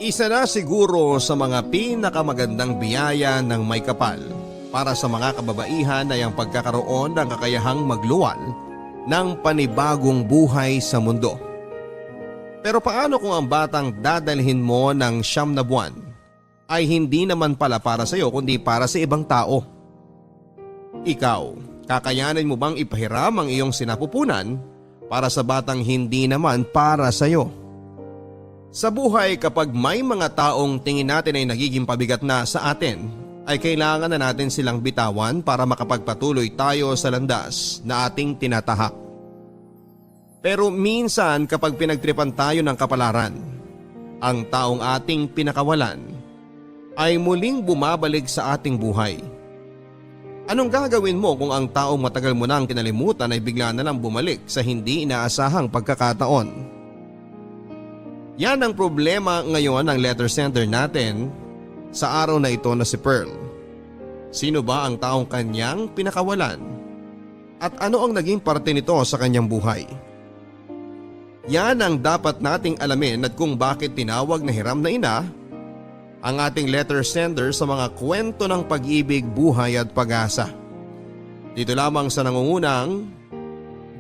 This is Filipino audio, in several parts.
Isa na siguro sa mga pinakamagandang biyaya ng may kapal para sa mga kababaihan ay ang pagkakaroon ng kakayahang magluwal ng panibagong buhay sa mundo. Pero paano kung ang batang dadalhin mo ng 9 na buwan ay hindi naman pala para sa iyo kundi para sa ibang tao? Ikaw, kakayanin mo bang ipahiram ang iyong sinapupunan para sa batang hindi naman para sa iyo? Sa buhay, kapag may mga taong tingin natin ay nagiging pabigat na sa atin, ay kailangan na natin silang bitawan para makapagpatuloy tayo sa landas na ating tinatahak. Pero minsan kapag pinagtripan tayo ng kapalaran, ang taong ating pinakawalan ay muling bumabalik sa ating buhay. Anong gagawin mo kung ang taong matagal mo nang kinalimutan ay bigla na lang bumalik sa hindi inaasahang pagkakataon? Yan ang problema ngayon ng letter sender natin sa araw na ito na si Pearl. Sino ba ang taong kanyang pinakawalan? At ano ang naging parte nito sa kanyang buhay? Yan ang dapat nating alamin at kung bakit tinawag na hiram na ina ang ating letter sender sa mga kwento ng pag-ibig, buhay at pag-asa. Dito lamang sa nangungunang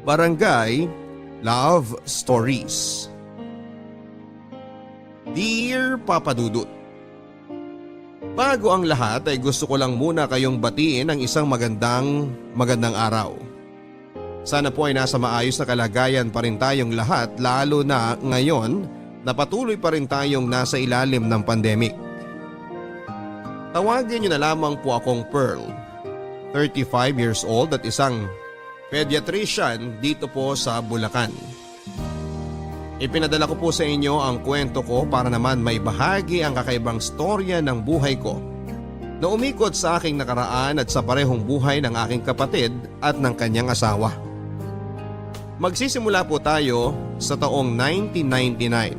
Barangay Love Stories. Dear Papa Dudut, bago ang lahat ay gusto ko lang muna kayong batiin ng isang magandang araw. Sana po ay nasa maayos na kalagayan pa rin tayong lahat, lalo na ngayon na patuloy pa rin tayong nasa ilalim ng pandemic. Tawagin niyo na lamang po akong Pearl, 35 years old at isang pediatrician dito po sa Bulacan. Ipinadala ko po sa inyo ang kwento ko para naman may bahagi ang kakaibang storya ng buhay ko na umikot sa aking nakaraan at sa parehong buhay ng aking kapatid at ng kanyang asawa. Magsisimula po tayo sa taong 1999,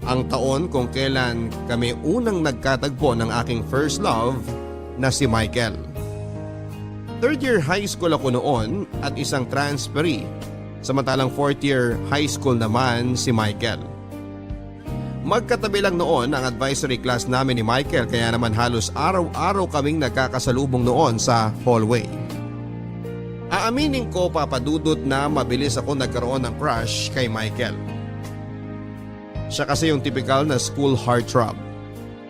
ang taon kung kailan kami unang nagkatagpo ng aking first love na si Michael. Third year high school ako noon at isang transferee. Samantalang 4th year high school naman si Michael. Magkatabi lang noon ang advisory class namin ni Michael kaya naman halos araw-araw kaming nagkakasalubong noon sa hallway. Aaminin ko, Papa Dudut, na mabilis ako nagkaroon ng crush kay Michael. Siya kasi yung typical na school heartthrob.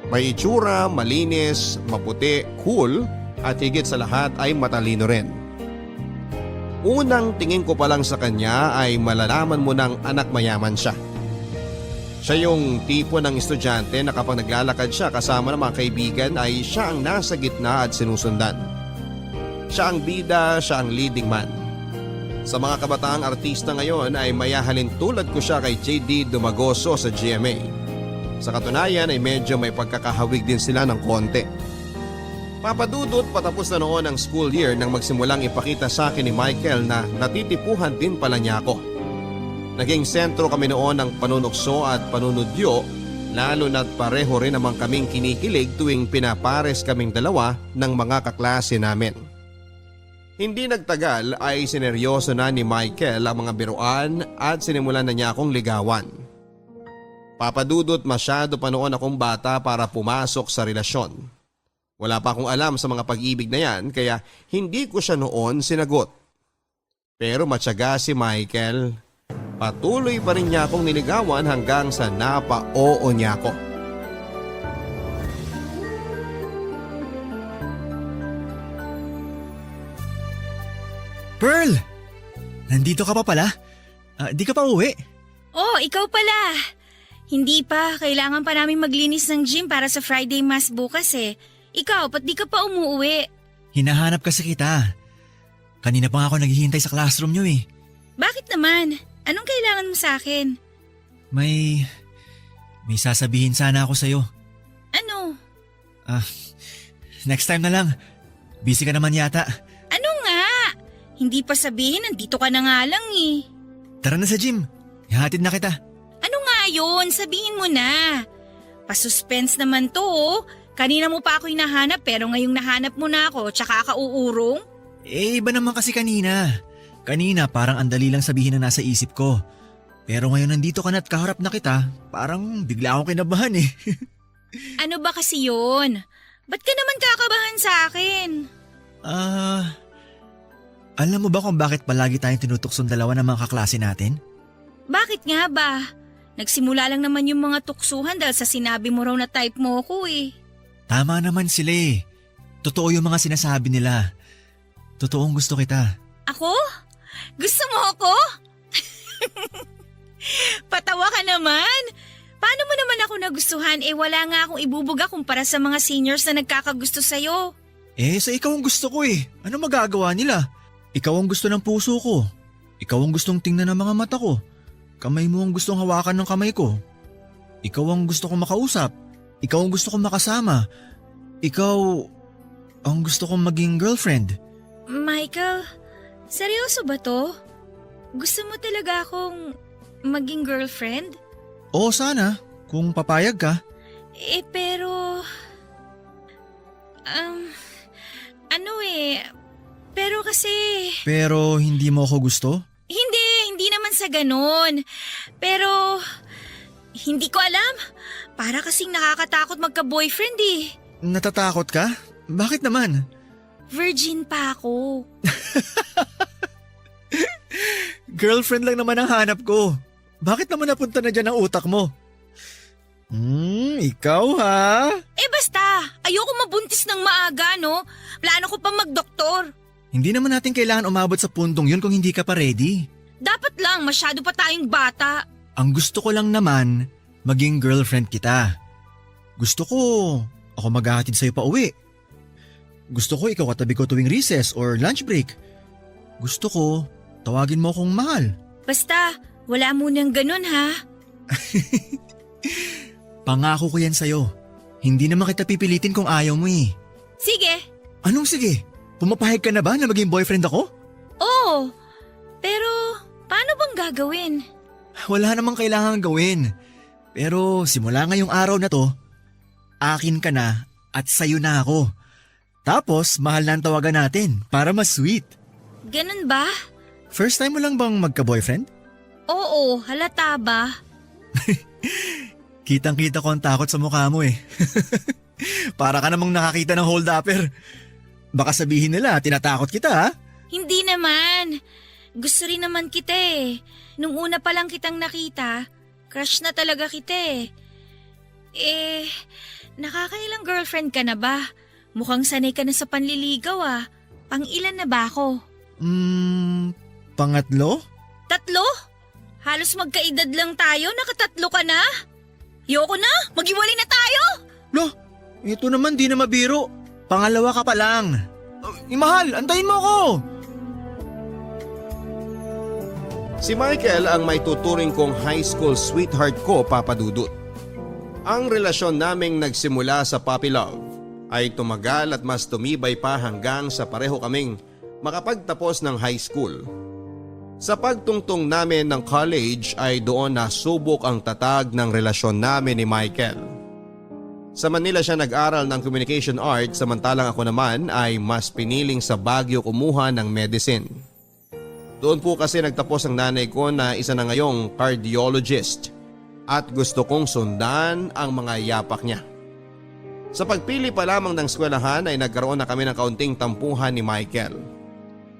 May itsura, malinis, maputi, cool at higit sa lahat ay matalino rin. Unang tingin ko pa lang sa kanya ay malalaman mo ng anak mayaman siya. Siya yung tipo ng estudyante na kapag naglalakad siya kasama ng mga kaibigan ay siya ang nasa gitna at sinusundan. Siya ang bida, siya ang leading man. Sa mga kabataang artista ngayon ay mayahalin tulad ko siya kay JD Dumagoso sa GMA. Sa katunayan ay medyo may pagkakahawig din sila ng konti. Papa Dudut, patapos na noon ang school year nang magsimulang ipakita sa akin ni Michael na natitipuhan din pala niya ako. Naging sentro kami noon ng panunukso at panunudyo, lalo na't pareho rin namang kaming kinikilig tuwing pinapares kaming dalawa ng mga kaklase namin. Hindi nagtagal ay sineryoso na ni Michael ang mga biruan at sinimulan na niya akong ligawan. Papa Dudut, masyado pa noon akong bata para pumasok sa relasyon. Wala pa akong alam sa mga pag-ibig na yan kaya hindi ko siya noon sinagot. Pero matyaga si Michael. Patuloy pa rin niya akong niligawan hanggang sa napa-oo niya ako. Pearl! Nandito ka pa pala? Di ka pa uwi? Oh, ikaw pala. Hindi pa. Kailangan pa namin maglinis ng gym para sa Friday Mass bukas eh. Ikaw, ba't di ka pa umuwi? Hinahanap kasi kita. Kanina pa nga ako naghihintay sa classroom niyo eh. Bakit naman? Anong kailangan mo sa akin? May sasabihin sana ako sa'yo. Ano? Next time na lang. Busy ka naman yata. Ano nga? Hindi pa sabihin, nandito ka na nga lang eh. Tara na sa gym. Ihatid na kita. Ano nga yun? Sabihin mo na. Pasuspense naman to oh. Kanina mo pa ako hinahanap pero ngayong nahanap mo na ako tsaka ka uurong? Iba naman kasi kanina. Kanina parang andali lang sabihin na nasa isip ko. Pero ngayon nandito ka na at kaharap na kita, parang bigla akong kinabahan eh. Ano ba kasi yun? Ba't ka naman kakabahan sa akin? Alam mo ba kung bakit palagi tayong tinutuksong dalawa ng mga kaklase natin? Bakit nga ba? Nagsimula lang naman yung mga tuksuhan dahil sa sinabi mo raw na type mo ko eh. Tama naman sila eh. Totoo yung mga sinasabi nila. Totoong gusto kita. Ako? Gusto mo ako? Patawa ka naman. Paano mo naman ako nagustuhan wala nga akong ibubuga kumpara sa mga seniors na nagkakagusto sa'yo. Sa ikaw ang gusto ko eh. Ano magagawa nila? Ikaw ang gusto ng puso ko. Ikaw ang gustong tingnan ng mga mata ko. Kamay mo ang gustong hawakan ng kamay ko. Ikaw ang gusto kong makausap. Ikaw ang gusto kong makasama. Ikaw ang gusto kong maging girlfriend. Michael, seryoso ba to? Gusto mo talaga akong maging girlfriend? Oo sana, kung papayag ka. Pero… Pero kasi… Pero hindi mo ako gusto? Hindi naman sa ganun. Pero… Hindi ko alam. Para kasing nakakatakot magka-boyfriend eh. Natatakot ka? Bakit naman? Virgin pa ako. Girlfriend lang naman ang hanap ko. Bakit naman napunta na dyan ang utak mo? Ikaw ha? Basta, ayoko mabuntis ng maaga, no? Plano ko pa magdoktor. Hindi naman natin kailangan umabot sa puntong yun kung hindi ka pa ready. Dapat lang, masyado pa tayong bata. Ang gusto ko lang naman, maging girlfriend kita. Gusto ko, ako maghahatid sa'yo pa uwi. Gusto ko ikaw katabi ko tuwing recess or lunch break. Gusto ko, tawagin mo akong mahal. Basta, wala munang ganun ha. Pangako ko yan sa'yo. Hindi naman kita pipilitin kung ayaw mo eh. Sige. Anong sige? Pumapahig ka na ba na maging boyfriend ako? Oo. Pero, paano bang gagawin? Wala namang kailangan gawin. Pero simula ngayong araw na to, akin ka na at sa'yo na ako. Tapos mahal na ang tawagan natin para mas sweet. Ganun ba? First time mo lang bang magka-boyfriend? Oo, halata ba? Kitang-kita ko ang takot sa mukha mo eh. Para ka namang nakakita ng hold-upper. Baka sabihin nila, tinatakot kita ha? Hindi naman. Gusto rin naman kita eh. Nung una pa lang kitang nakita, crush na talaga kita eh. Nakakailang girlfriend ka na ba? Mukhang sanay ka na sa panliligaw ah. Pang-ilan na ba ako? Pangatlo? 3? Halos magkaedad lang tayo, nakatatlo ka na? Yoko na, maghiwalay na tayo! Lo, ito naman di na mabiro. Pangalawa ka pa lang. Mahal, antayin mo ako! Si Michael ang may tuturing kong high school sweetheart ko, Papa Dudut. Ang relasyon naming nagsimula sa puppy love ay tumagal at mas tumibay pa hanggang sa pareho kaming makapagtapos ng high school. Sa pagtungtong namin ng college ay doon nasubok ang tatag ng relasyon namin ni Michael. Sa Manila siya nag-aral ng communication arts samantalang ako naman ay mas piniling sa Baguio kumuha ng medicine. Doon po kasi nagtapos ang nanay ko na isa na ngayong cardiologist at gusto kong sundan ang mga yapak niya. Sa pagpili pa lamang ng eskwelahan ay nagkaroon na kami ng kaunting tampuhan ni Michael.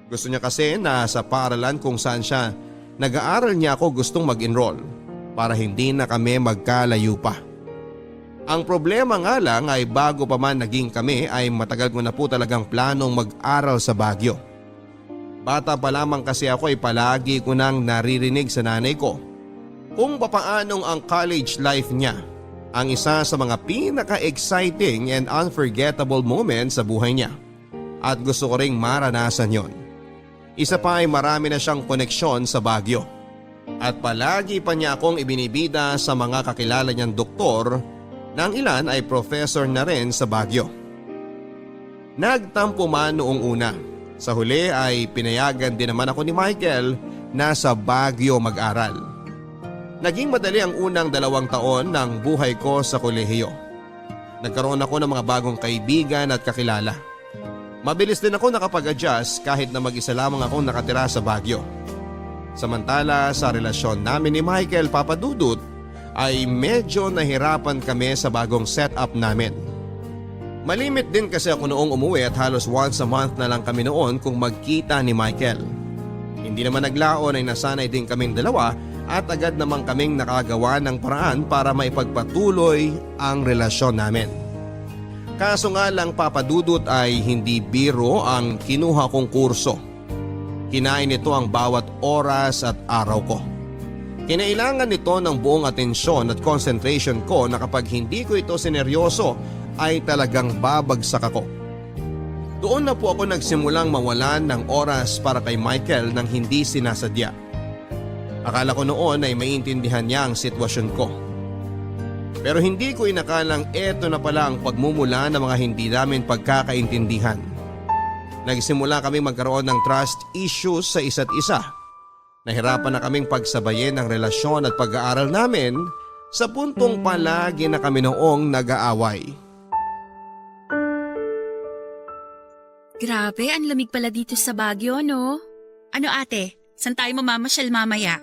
Gusto niya kasi na sa paaralan kung saan siya nag-aaral niya ako gustong mag-enroll para hindi na kami magkalayo pa. Ang problema nga lang ay bago pa man naging kami ay matagal ko na po talagang planong mag-aral sa Baguio. Bata pa lamang kasi ako ay palagi ko nang naririnig sa nanay ko kung papaanong ang college life niya ang isa sa mga pinaka-exciting and unforgettable moments sa buhay niya at gusto ko ring maranasan yon. Isa pa ay marami na siyang koneksyon sa Baguio at palagi pa niya akong ibinibida sa mga kakilala niyang doktor na ang ilan ay professor na rin sa Baguio. Nagtampo man noong una. Sa huli ay pinayagan din naman ako ni Michael na sa Baguio mag-aral. Naging madali ang unang 2 taon ng buhay ko sa kolehiyo. Nagkaroon ako ng mga bagong kaibigan at kakilala. Mabilis din ako nakapag-adjust kahit na mag-isa lamang ako nakatira sa Baguio. Samantala sa relasyon namin ni Michael, Papa Dudut, ay medyo nahirapan kami sa bagong setup namin. Malimit din kasi ako noong umuwi at halos once a month na lang kami noon kung magkita ni Michael. Hindi naman naglaon ay nasanay din kaming dalawa at agad namang kaming nakagawa ng paraan para maipagpatuloy ang relasyon namin. Kaso nga lang, Papa Dudut, ay hindi biro ang kinuha kong kurso. Kinain nito ang bawat oras at araw ko. Kinailangan nito ng buong atensyon at concentration ko na kapag hindi ko ito sineryoso ay talagang babagsak ako. Doon na po ako nagsimulang mawalan ng oras para kay Michael nang hindi sinasadya. Akala ko noon ay maintindihan niya ang sitwasyon ko. Pero hindi ko inakalang eto na pala ang pagmumula ng mga hindi namin pagkakaintindihan. Nagsimula kaming magkaroon ng trust issues sa isa't isa. Nahirapan na kaming pagsabayin ang relasyon at pag-aaral namin sa puntong palagi na kami noong nag-aaway. Grabe, ang lamig pala dito sa Baguio, no? Ano ate, saan tayo mamamasyal mamaya?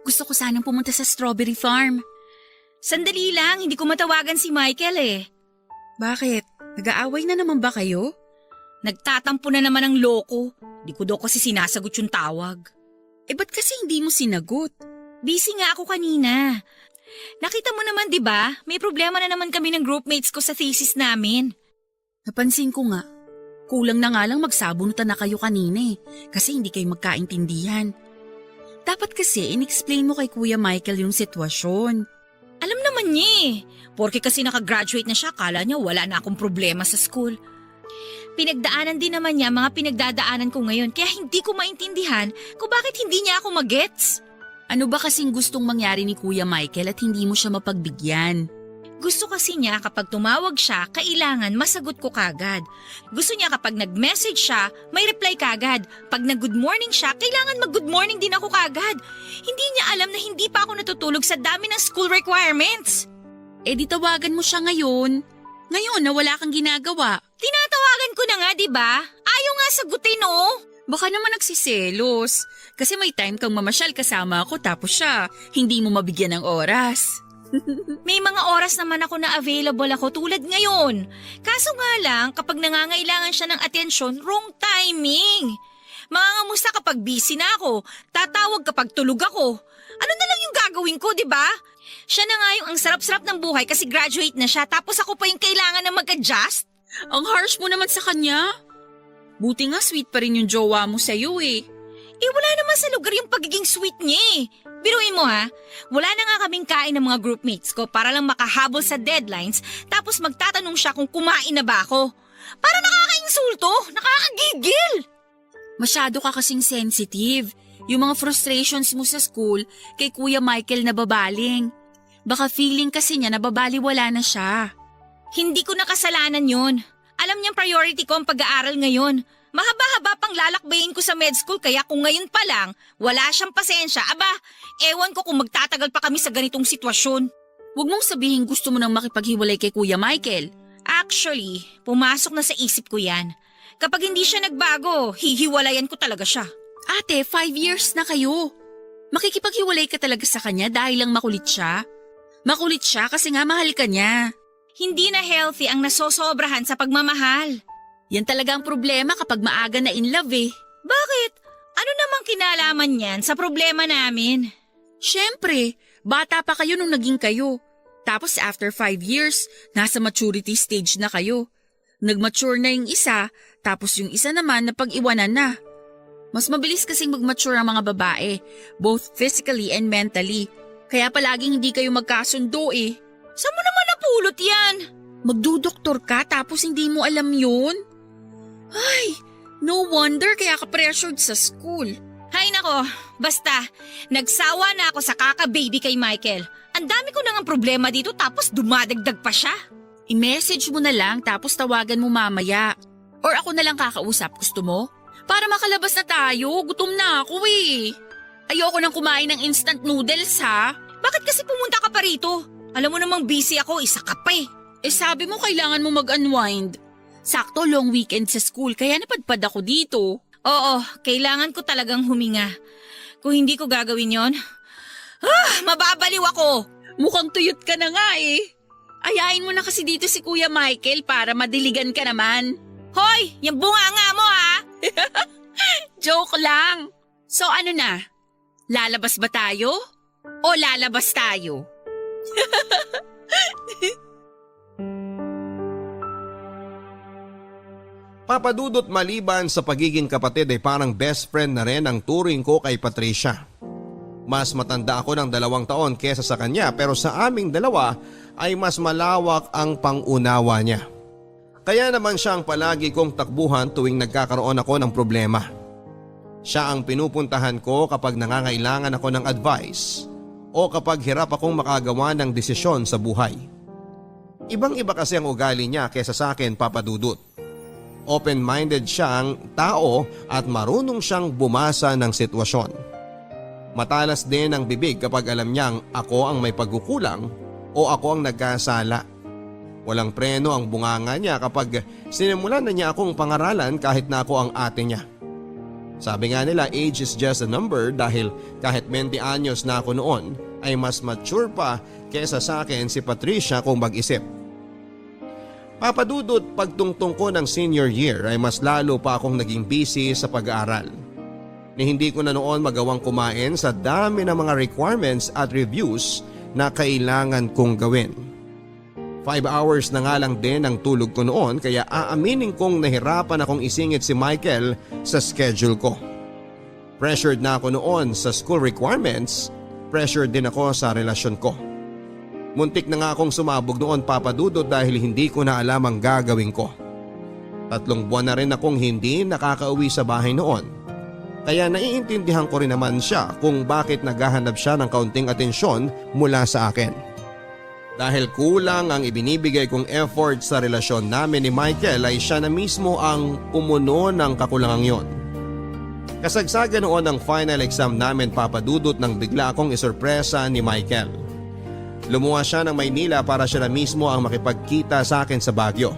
Gusto ko sanang pumunta sa strawberry farm. Sandali lang, hindi ko matawagan si Michael eh. Bakit? Nag-aaway na naman ba kayo? Nagtatampo na naman ang loko. Di ko daw kasi sinasagot yung tawag. Ba't kasi hindi mo sinagot? Busy nga ako kanina. Nakita mo naman 'di ba? May problema na naman kami ng groupmates ko sa thesis namin. Napansin ko nga. Kulang na nga lang magsabunutan na kayo kanina kasi hindi kayo magkaintindihan. Dapat kasi in-explain mo kay Kuya Michael yung sitwasyon. Alam naman niya eh. Porke kasi nakagraduate na siya, akala niya wala na akong problema sa school. Pinagdaanan din naman niya mga pinagdadaanan ko ngayon kaya hindi ko maintindihan kung bakit hindi niya ako magets. Ano ba kasing gustong mangyari ni Kuya Michael at hindi mo siya mapagbigyan? Gusto kasi niya kapag tumawag siya, kailangan masagot ko kagad. Gusto niya kapag nag-message siya, may reply kagad. Pag nag-good morning siya, kailangan mag-good morning din ako kagad. Hindi niya alam na hindi pa ako natutulog sa dami ng school requirements. Di tawagan mo siya ngayon. Ngayon na wala kang ginagawa. Tinatawagan ko na nga, di ba? Ayaw nga sagutin, oh. Baka naman nagsiselos. Kasi may time kang mamasyal kasama ako tapos siya, hindi mo mabigyan ng oras. May mga oras naman ako na available ako tulad ngayon. Kaso nga lang, kapag nangangailangan siya ng atensyon, wrong timing. Mangangamusta kapag busy na ako, tatawag kapag tulog ako. Ano na lang yung gagawin ko, di ba? Siya na nga yung ang sarap-sarap ng buhay kasi graduate na siya tapos ako pa yung kailangan na mag-adjust. Ang harsh mo naman sa kanya. Buti nga sweet pa rin yung jowa mo sa'yo Wala naman sa lugar yung pagiging sweet niya Biruin mo ha, wala na nga kaming kain ng mga groupmates ko para lang makahabol sa deadlines tapos magtatanong siya kung kumain na ba ako. Para nakakainsulto, nakakagigil. Masyado ka kasing sensitive. Yung mga frustrations mo sa school kay Kuya Michael nababaling. Baka feeling kasi niya nababaliwala na siya. Hindi ko nakasalanan yun. Alam niyang priority ko ang pag-aaral ngayon. Mahaba-haba pang lalakbayin ko sa med school kaya kung ngayon pa lang, wala siyang pasensya. Aba, ewan ko kung magtatagal pa kami sa ganitong sitwasyon. Huwag mong sabihin gusto mo nang makipaghiwalay kay Kuya Michael. Actually, pumasok na sa isip ko yan. Kapag hindi siya nagbago, hihiwalayan ko talaga siya. Ate, 5 years na kayo. Makikipaghiwalay ka talaga sa kanya dahil lang makulit siya? Makulit siya kasi nga mahal ka niya. Hindi na healthy ang nasosobrahan sa pagmamahal. Yan talaga ang problema kapag maaga na in love Bakit? Ano namang kinalaman niyan sa problema namin? Siyempre, bata pa kayo nung naging kayo. Tapos after 5 years, nasa maturity stage na kayo. Nag-mature na yung isa, tapos yung isa naman napag-iwanan na. Mas mabilis kasing mag-mature ang mga babae, both physically and mentally. Kaya palaging hindi kayo magkasundo Saan mo naman napulot yan? Magdudoktor ka tapos hindi mo alam yun? Ay, no wonder kaya ka pressured sa school. Hay nako, basta, nagsawa na ako sa kaka-baby kay Michael. Ang dami ko nang problema dito tapos dumadagdag pa siya. I-message mo na lang tapos tawagan mo mamaya. Or ako na lang kakausap, gusto mo? Para makalabas na tayo, gutom na ako Ayoko nang kumain ng instant noodles ha. Bakit kasi pumunta ka pa rito? Alam mo namang busy ako, isa ka pa Sabi mo kailangan mo mag-unwind. Sakto long weekend sa school kaya napadpad ako dito. Oo, kailangan ko talagang huminga. Kung hindi ko gagawin yon, mababaliw ako. Mukhang tuyot ka na nga eh. Ayain mo na kasi dito si Kuya Michael para madiligan ka naman. Hoy, yung bunganga mo ha! Joke lang. So ano na? Lalabas ba tayo? O lalabas tayo? Papadudot, maliban sa pagiging kapatid ay parang best friend na rin ang turing ko kay Patricia. Mas matanda ako ng 2 taon kesa sa kanya, pero sa aming dalawa ay mas malawak ang pangunawa niya. Kaya naman siya ang palagi kong takbuhan tuwing nagkakaroon ako ng problema. Siya ang pinupuntahan ko kapag nangangailangan ako ng advice o kapag hirap akong makagawa ng desisyon sa buhay. Ibang-iba kasi ang ugali niya kesa sa akin, Papadudot. Open-minded siyang tao at marunong siyang bumasa ng sitwasyon. Matalas din ang bibig kapag alam niyang ako ang may pagkukulang o ako ang nagkasala. Walang preno ang bunganga niya kapag sinimulan na niya akong pangaralan kahit na ako ang ate niya. Sabi nga nila, age is just a number, dahil kahit 20 anyos na ako noon ay mas mature pa kesa sa akin si Patricia kung mag-isip. Papadudot, pagtungtong ko ng senior year ay mas lalo pa akong naging busy sa pag-aaral. Ni hindi ko na noon magawang kumain sa dami ng mga requirements at reviews na kailangan kong gawin. 5 hours na nga lang din ang tulog ko noon, kaya aaminin kong nahirapan akong isingit si Michael sa schedule ko. Pressured na ako noon sa school requirements, pressured din ako sa relasyon ko. Muntik na nga akong sumabog noon, Papadudot, dahil hindi ko na alam ang gagawin ko. 3 buwan na rin akong hindi nakakauwi sa bahay noon. Kaya naiintindihan ko rin naman siya kung bakit naghahanap siya ng kaunting atensyon mula sa akin. Dahil kulang ang ibinibigay kong effort sa relasyon namin ni Michael ay siya na mismo ang pumuno ng kakulangang yon. Kasagsagan noon ng final exam namin, Papadudot, nang bigla akong isurpresa ni Michael. Lumuwas siya ng Maynila para siya na mismo ang makipagkita sa akin sa Baguio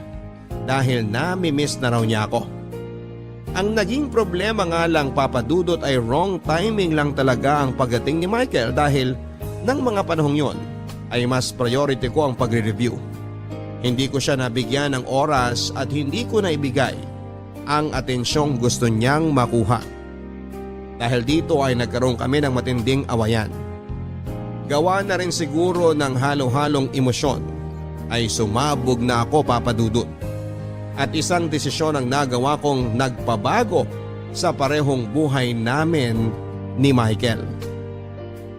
dahil nami-miss na raw niya ako. Ang naging problema nga lang, Papadudot, ay wrong timing lang talaga ang pagdating ni Michael dahil ng mga panahong yon ay mas priority ko ang pagre-review. Hindi ko siya nabigyan ng oras at hindi ko naibigay ang atensyong gusto niyang makuha. Dahil dito ay nagkaroon kami ng matinding awayan. Gawa na rin siguro ng halo-halong emosyon ay sumabog na ako, Papadudot. At isang desisyon ang nagawa kong nagpabago sa parehong buhay namin ni Michael.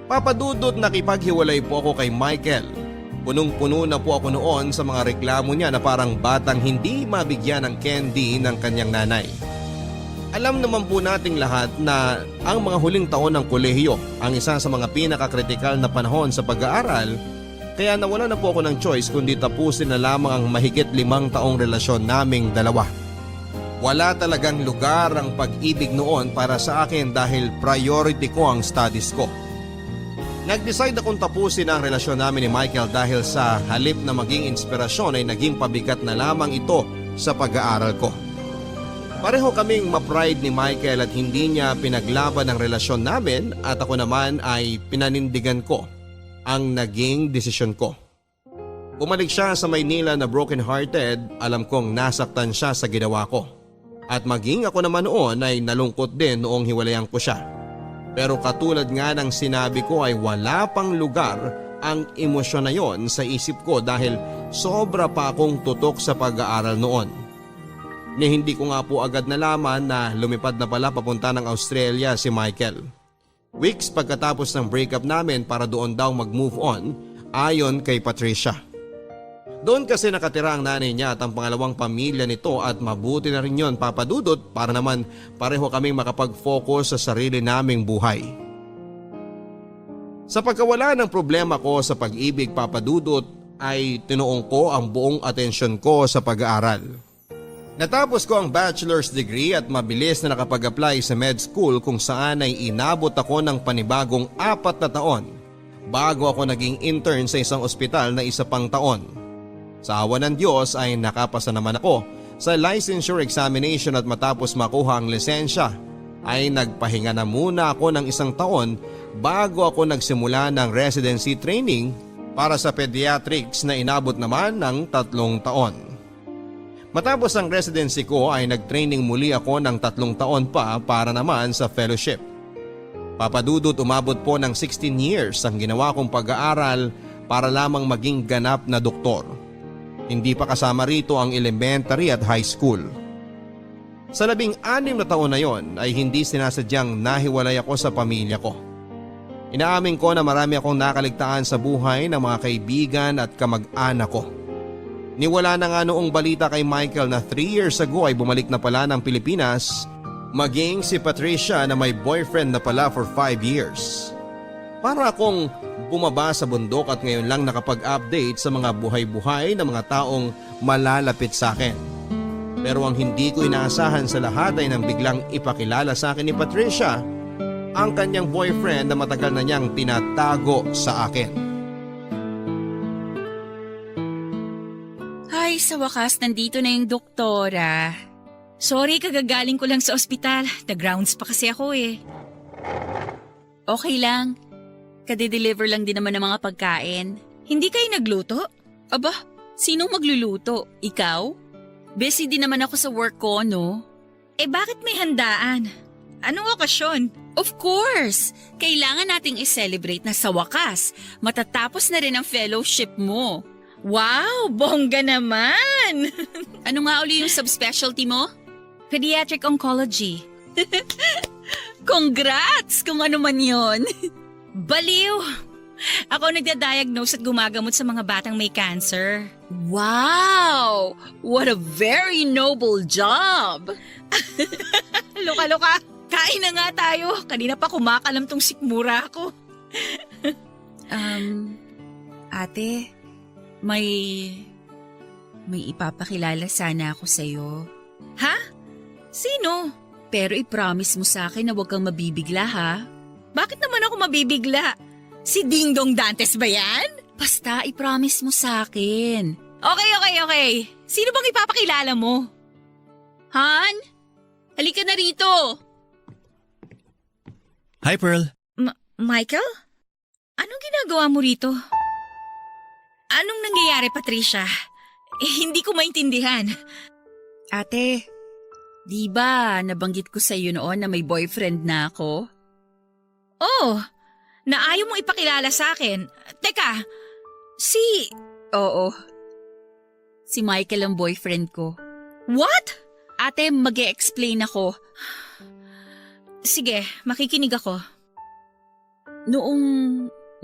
Papadudot, nakipaghiwalay po ako kay Michael. Punong-puno na po ako noon sa mga reklamo niya na parang batang hindi mabigyan ng candy ng kanyang nanay. Alam naman po nating lahat na ang mga huling taon ng kolehiyo ang isa sa mga pinakakritikal na panahon sa pag-aaral, kaya nawala na po ako ng choice kundi tapusin na lamang ang mahigit 5 taong relasyon naming dalawa. Wala talagang lugar ang pag-ibig noon para sa akin dahil priority ko ang studies ko. Nag-decide akong tapusin ang relasyon namin ni Michael dahil sa halip na maging inspirasyon ay naging pabigat na lamang ito sa pag-aaral ko. Pareho kaming ma-pride ni Michael at hindi niya pinaglaban ang relasyon namin at ako naman ay pinanindigan ko ang naging desisyon ko. Bumalik siya sa Maynila na broken-hearted, alam kong nasaktan siya sa ginawa ko. At maging ako naman noon ay nalungkot din noong hiwalayan ko siya. Pero katulad nga ng sinabi ko ay wala pang lugar ang emosyon na yon sa isip ko dahil sobra pa akong tutok sa pag-aaral noon. Ni hindi ko nga po agad nalaman na lumipad na pala papunta ng Australia si Michael. Weeks pagkatapos ng breakup namin para doon daw mag-move on ayon kay Patricia. Doon kasi nakatira ang nanay niya at ang pangalawang pamilya nito at mabuti na rin yon, Papadudot, para naman pareho kaming makapag-focus sa sarili naming buhay. Sa pagkawala ng problema ko sa pag-ibig, Papadudot, ay tinuong ko ang buong atensyon ko sa pag-aaral. Natapos ko ang bachelor's degree at mabilis na nakapag-apply sa med school kung saan ay inabot ako ng panibagong 4 na taon bago ako naging intern sa isang ospital na 1 pang taon. Sa awa ng Diyos ay nakapasa naman ako sa licensure examination at matapos makuha ang lisensya ay nagpahinga na muna ako ng 1 taon bago ako nagsimula ng residency training para sa pediatrics na inabot naman ng 3 taon. Matapos ang residency ko ay nagtraining muli ako ng 3 taon pa para naman sa fellowship. Papadudot umabot po ng 16 years ang ginawa kong pag-aaral para lamang maging ganap na doktor. Hindi pa kasama rito ang elementary at high school. Sa 16 na taon na yon ay hindi sinasadyang nahiwalay ako sa pamilya ko. Inaamin ko na marami akong nakaligtaan sa buhay ng mga kaibigan at kamag-anak ko. Niwala na nga noong balita kay Michael na 3 years ago ay bumalik na pala ng Pilipinas, maging si Patricia na may boyfriend na pala for 5 years. Para akong bumaba sa bundok at ngayon lang nakapag-update sa mga buhay-buhay ng mga taong malalapit sa akin. Pero ang hindi ko inaasahan sa lahat ay nang biglang ipakilala sa akin ni Patricia ang kanyang boyfriend na matagal na niyang tinatago sa akin. Ay, sa wakas, nandito na yung doktora. Sorry, kagagaling ko lang sa ospital. Nag-rounds pa kasi ako eh. Okay lang. Kade-deliver lang din naman ng mga pagkain. Hindi kayo nagluto? Aba, sinong magluluto? Ikaw? Busy din naman ako sa work ko, no? Eh bakit may handaan? Anong okasyon? Of course! Kailangan nating i-celebrate na sa wakas. Matatapos na rin ang fellowship mo. Wow, bongga naman! Ano nga uli yung subspecialty mo? Pediatric Oncology. Congrats! Kung ano man yon. Baliw! Ako nagda-diagnose at gumagamot sa mga batang may cancer. Wow! What a very noble job! Loka-loka! Kain na nga tayo. Kanina pa kumakalam tong sikmura ko. Ate, may ipapakilala sana ako sa'yo. Ha? Sino? Pero i-promise mo sa akin na huwag kang mabibigla, ha? Bakit naman ako mabibigla? Si Ding Dong Dantes ba yan? Basta i-promise mo sa akin. Okay. Sino bang ipapakilala mo? Han? Halika na rito! Hi, Pearl. Michael? Anong ginagawa mo rito? Anong nangyayari, Patricia? Hindi ko maintindihan. Ate, di ba nabanggit ko sa iyo noon na may boyfriend na ako? Oh, na ayaw mong ipakilala sa akin. Teka, Oo. Si Michael ang boyfriend ko. What? Ate, mag-e-explain ako. Sige, makikinig ako. Noong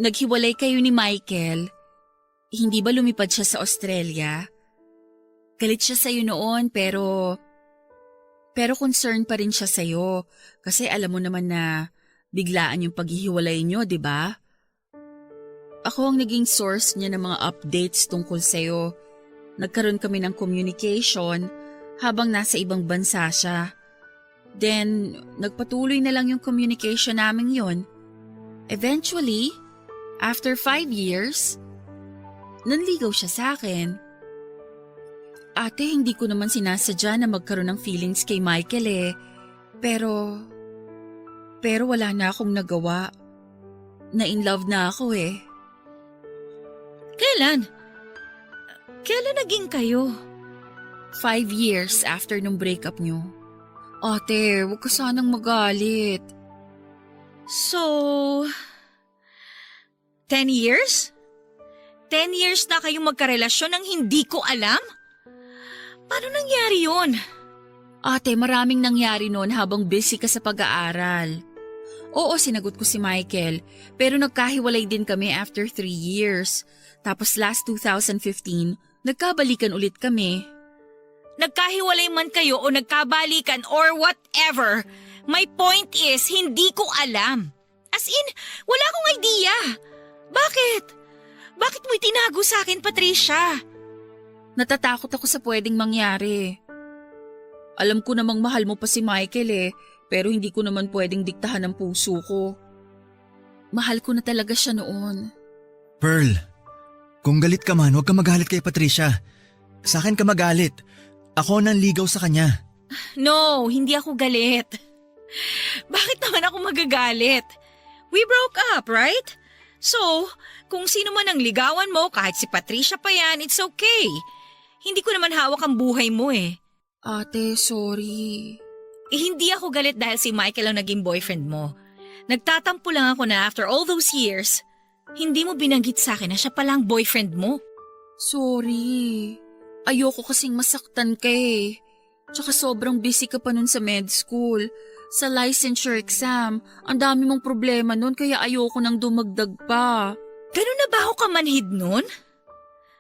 naghiwalay kayo ni Michael, hindi ba lumipad siya sa Australia? Galit siya sa'yo noon pero concerned pa rin siya sa'yo kasi alam mo naman na biglaan yung paghihiwalay niyo, di ba? Ako ang naging source niya ng mga updates tungkol sa'yo. Nagkaroon kami ng communication habang nasa ibang bansa siya. Then, nagpatuloy na lang yung communication namin yon. Eventually, after 5 years, nanligaw siya sa akin. Ate, hindi ko naman sinasadya na magkaroon ng feelings kay Michael eh. Pero wala na akong nagawa. Na-in-love na ako eh. Kailan? Kailan naging kayo? 5 years after nung breakup nyo. Ate, huwag ka sanang magalit. So, 10 years? 10 years na kayong magkarelasyon nang hindi ko alam? Paano nangyari yun? Ate, maraming nangyari noon habang busy ka sa pag-aaral. Oo, sinagot ko si Michael, pero nagkahiwalay din kami after 3 years. Tapos last 2015, nagkabalikan ulit kami. Nagkahiwalay man kayo o nagkabalikan or whatever, my point is, hindi ko alam. As in, wala akong idea. Bakit? Bakit mo itinago sa akin, Patricia? Natatakot ako sa pwedeng mangyari. Alam ko namang mahal mo pa si Michael eh, pero hindi ko naman pwedeng diktahan ang puso ko. Mahal ko na talaga siya noon. Pearl, kung galit ka man, huwag ka magalit kay Patricia. Sa akin ka magalit. Ako nanligaw sa kanya. No, hindi ako galit. Bakit naman ako magagalit? We broke up, right? So, kung sino man ang ligawan mo, kahit si Patricia pa yan, it's okay. Hindi ko naman hawak ang buhay mo eh. Ate, sorry. Hindi ako galit dahil si Michael ang naging boyfriend mo. Nagtatampo lang ako na after all those years, hindi mo binanggit sa akin na siya palang boyfriend mo. Sorry. Ayoko kasing masaktan ka eh. Tsaka sobrang busy ka pa nun sa med school. Sa licensure exam, ang dami mong problema nun kaya ayoko nang dumagdag pa. Ganun na ba ako kamanhid nun?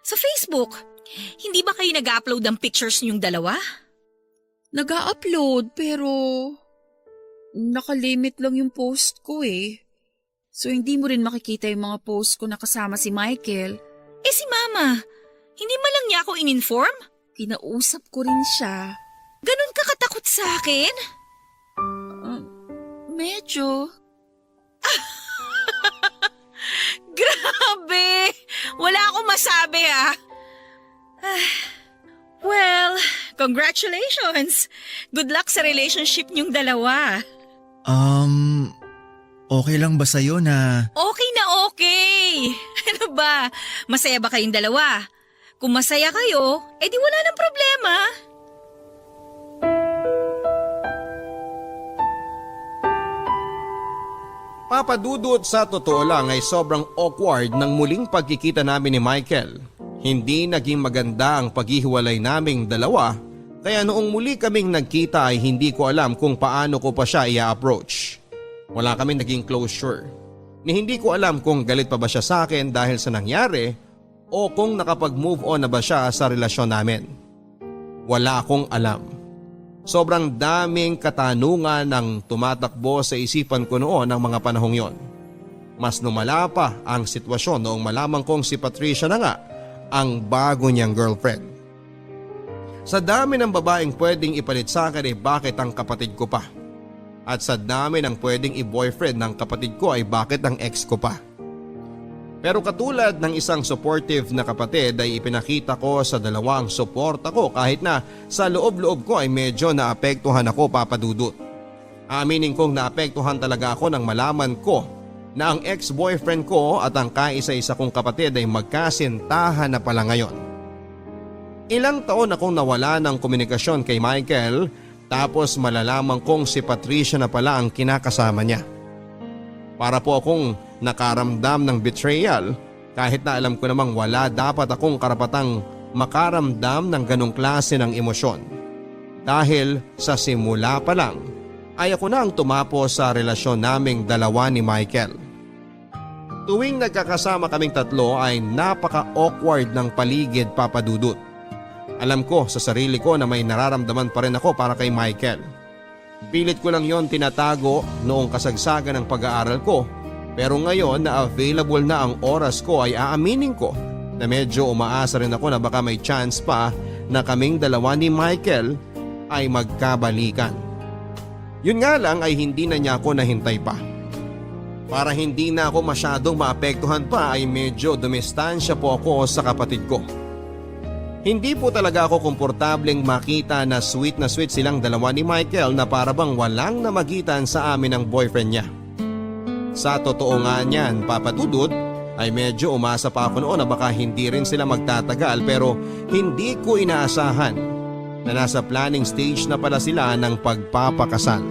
Sa Facebook, hindi ba kayo nag-upload ng pictures niyong dalawa? Nag-upload pero nakalimit lang yung post ko eh. So hindi mo rin makikita yung mga post ko na kasama si Michael. Eh si Mama, hindi man lang niya ako in-inform? Kinausap ko rin siya. Ganun ka katakot sa akin? Medyo. Grabe! Wala akong masabi ah. Well, congratulations! Good luck sa relationship niyong dalawa. Okay lang ba sa'yo na… Okay na okay! Ano ba? Masaya ba kayong dalawa? Kung masaya kayo, edi wala nang problema. Papadudot, sa totoo lang ay sobrang awkward ng muling pagkikita namin ni Michael. Hindi naging maganda ang paghihiwalay naming dalawa, kaya noong muli kaming nagkita ay hindi ko alam kung paano ko pa siya i-approach. Wala kaming naging closure. Ni hindi ko alam kung galit pa ba siya sa akin dahil sa nangyari o kung nakapag-move on na ba siya sa relasyon namin. Wala akong alam. Sobrang daming katanungan ang tumatakbo sa isipan ko noon ng mga panahong yon. Mas lumala pa ang sitwasyon noong malaman kong si Patricia na nga ang bago niyang girlfriend. Sa dami ng babaeng pwedeng ipalit sa akin ay bakit ang kapatid ko pa? At sa dami ng pwedeng i-boyfriend ng kapatid ko ay bakit ang ex ko pa? Pero katulad ng isang supportive na kapatid ay ipinakita ko sa dalawang suporta ko kahit na sa loob-loob ko ay medyo naapektuhan ako, Papadudot. Aminin kong naapektuhan talaga ako nang malaman ko na ang ex-boyfriend ko at ang kaisa-isa kong kapatid ay magkasintahan na pala ngayon. Ilang taon akong nawala ng komunikasyon kay Michael tapos malalaman kong si Patricia na pala ang kinakasama niya. Para po akong nakaramdam ng betrayal kahit na alam ko namang wala dapat akong karapatang makaramdam ng ganong klase ng emosyon. Dahil sa simula pa lang ay ako na ang tumapos sa relasyon naming dalawa ni Michael. Tuwing nagkakasama kaming tatlo ay napaka-awkward ng paligid, Papadudot. Alam ko sa sarili ko na may nararamdaman pa rin ako para kay Michael. Pilit ko lang yon tinatago noong kasagsagan ng pag-aaral ko, pero ngayon na available na ang oras ko ay aaminin ko na medyo umaasa rin ako na baka may chance pa na kaming dalawa ni Michael ay magkabalikan. Yun nga lang ay hindi na niya ako nahintay pa. Para hindi na ako masyadong maapektuhan pa ay medyo dumistansya po ako sa kapatid ko. Hindi po talaga ako komportableng makita na sweet silang dalawa ni Michael na para bang walang namagitan sa amin ng boyfriend niya. Sa totoo nga niyan, Papadudot, ay medyo umasa pa ako noon na baka hindi rin sila magtatagal pero hindi ko inaasahan na nasa planning stage na pala sila ng pagpapakasal.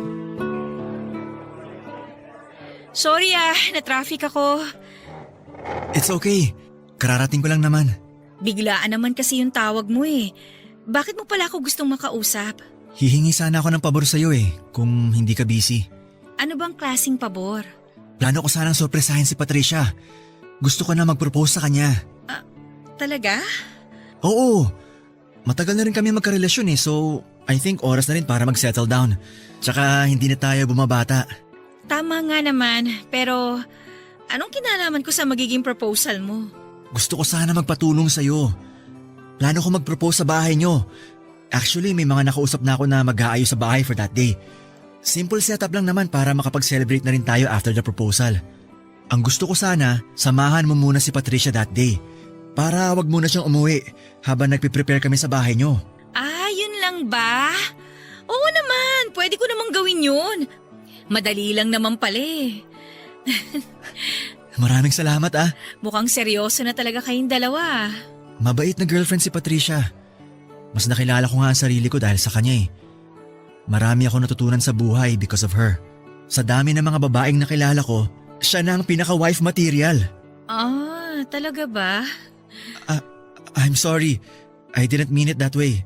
Sorry na-traffic ako. It's okay. Kararating ko lang naman. Biglaan naman kasi yung tawag mo eh. Bakit mo pala ako gustong makausap? Hihingi sana ako ng pabor sa'yo kung hindi ka busy. Ano bang klaseng pabor? Plano ko sanang sorpresahin si Patricia. Gusto ko na mag-propose sa kanya. Talaga? Oo. Matagal na rin kami magkarelasyon so I think oras na rin para mag-settle down. Tsaka hindi na tayo bumabata. Tama nga naman, pero anong kinalaman ko sa magiging proposal mo? Gusto ko sana magpatulong sa'yo. Plano ko mag-propose sa bahay nyo. Actually, may mga nakausap na ako na mag-aayos sa bahay for that day. Simple setup lang naman para makapag-celebrate na rin tayo after the proposal. Ang gusto ko sana, samahan mo muna si Patricia that day. Para wag muna siyang umuwi habang nagpiprepare kami sa bahay nyo. Yun lang ba? Oo naman, pwede ko namang gawin yun. Madali lang naman pala eh. Maraming salamat ah. Mukhang seryoso na talaga kayong dalawa. Mabait na girlfriend si Patricia. Mas nakilala ko nga ang sarili ko dahil sa kanya eh. Marami ako natutunan sa buhay because of her. Sa dami ng mga babaeng nakilala ko, siya na ang pinaka-wife material. Ah, talaga ba? I'm sorry. I didn't mean it that way.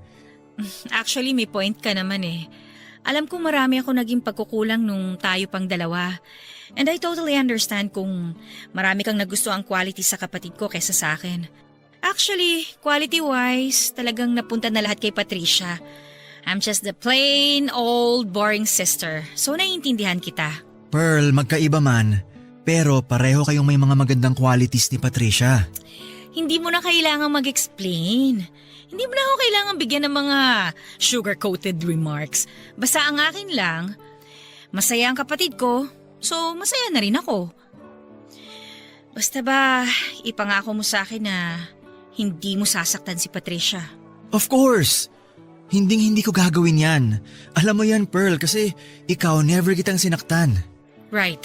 Actually, may point ka naman eh. Alam ko marami ako naging pagkukulang nung tayo pang dalawa. And I totally understand kung marami kang nagustuhang quality sa kapatid ko kaysa sa akin. Actually, quality-wise, talagang napunta na lahat kay Patricia. I'm just the plain old boring sister. So naiintindihan kita. Pearl, magkaiba man. Pero pareho kayong may mga magandang qualities ni Patricia. Hindi mo na kailangang mag-explain. Hindi mo na ako kailangang bigyan ng mga sugar-coated remarks. Basta ang akin lang, masaya ang kapatid ko, so masaya na rin ako. Basta ba, ipangako mo sa akin na hindi mo sasaktan si Patricia. Of course! Hindi ko gagawin yan. Alam mo yan, Pearl, kasi ikaw never kitang sinaktan. Right.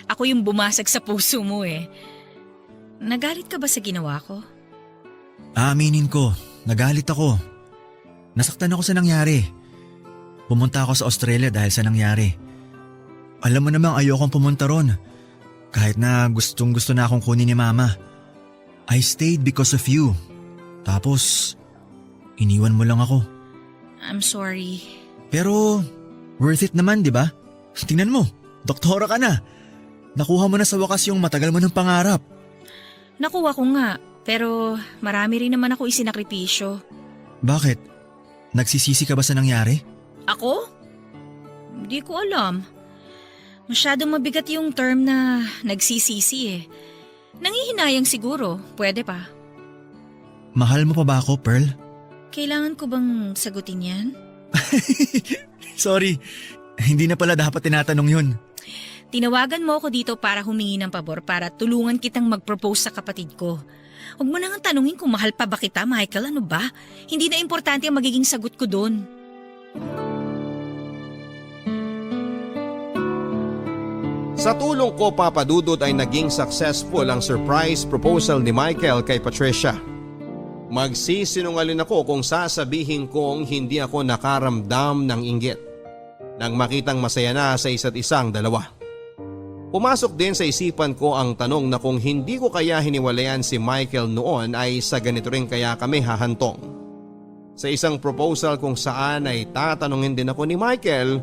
Ako yung bumasag sa puso mo eh. Nagalit ka ba sa ginawa ko? Aaminin ko, nagalit ako. Nasaktan ako sa nangyari. Pumunta ako sa Australia dahil sa nangyari. Alam mo namang ayokong pumunta ron. Kahit na gustong gusto na akong kunin ni Mama. I stayed because of you. Tapos, iniwan mo lang ako. I'm sorry. Pero, worth it naman, di ba? Tingnan mo, doktora ka na. Nakuha mo na sa wakas yung matagal mo ng pangarap. Nakuha ko nga, pero marami rin naman ako isinakripisyo. Bakit? Nagsisisi ka ba sa nangyari? Ako? Hindi ko alam. Masyadong mabigat yung term na nagsisisi eh. Nangihinayang siguro, pwede pa. Mahal mo pa ba ako, Pearl? Kailangan ko bang sagutin yan? Sorry, hindi na pala dapat tinatanong yun. Tinawagan mo ako dito para humingi ng pabor para tulungan kitang mag-propose sa kapatid ko. Huwag mo nang tanungin kung mahal pa ba kita, Michael, ano ba? Hindi na importante ang magiging sagot ko doon. Sa tulong ko, Papa Dudut, ay naging successful ang surprise proposal ni Michael kay Patricia. Magsisinungaling ako kung sasabihin kong hindi ako nakaramdam ng inggit nang makitang masaya na sa isa't isang dalawa. Pumasok din sa isipan ko ang tanong na kung hindi ko kaya hiniwalayan si Michael noon ay sa ganito rin kaya kami hahantong. Sa isang proposal kung saan ay tatanungin din ako ni Michael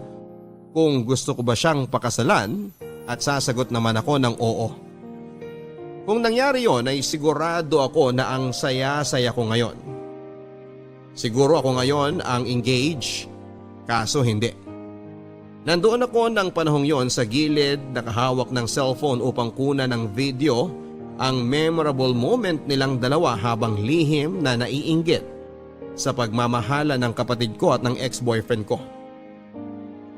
kung gusto ko ba siyang pakasalan at sasagot naman ako ng oo. Kung nangyari yon ay sigurado ako na ang saya-saya ko ngayon. Siguro ako ngayon ang engaged, kaso hindi. Nandoon ako ng panahong yon sa gilid nakahawak ng cellphone upang kunan ng video ang memorable moment nilang dalawa habang lihim na naiinggit sa pagmamahala ng kapatid ko at ng ex-boyfriend ko.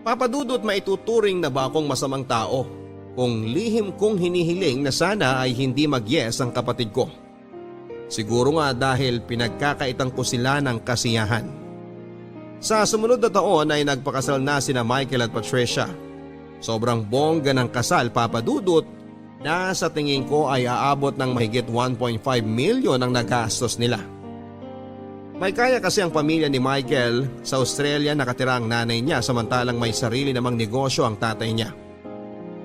Papa Dudut, maituturing na ba akong masamang tao kung lihim kong hinihiling na sana ay hindi mag-yes ang kapatid ko? Siguro nga dahil pinagkakaitan ko sila ng kasiyahan. Sa sumunod na taon ay nagpakasal na sina Michael at Patricia. Sobrang bongga ng kasal, Papa Dudut, na sa tingin ko ay aabot ng mahigit 1.5 million ang nagastos nila. May kaya kasi ang pamilya ni Michael. Sa Australia nakatira ang nanay niya samantalang may sarili namang negosyo ang tatay niya.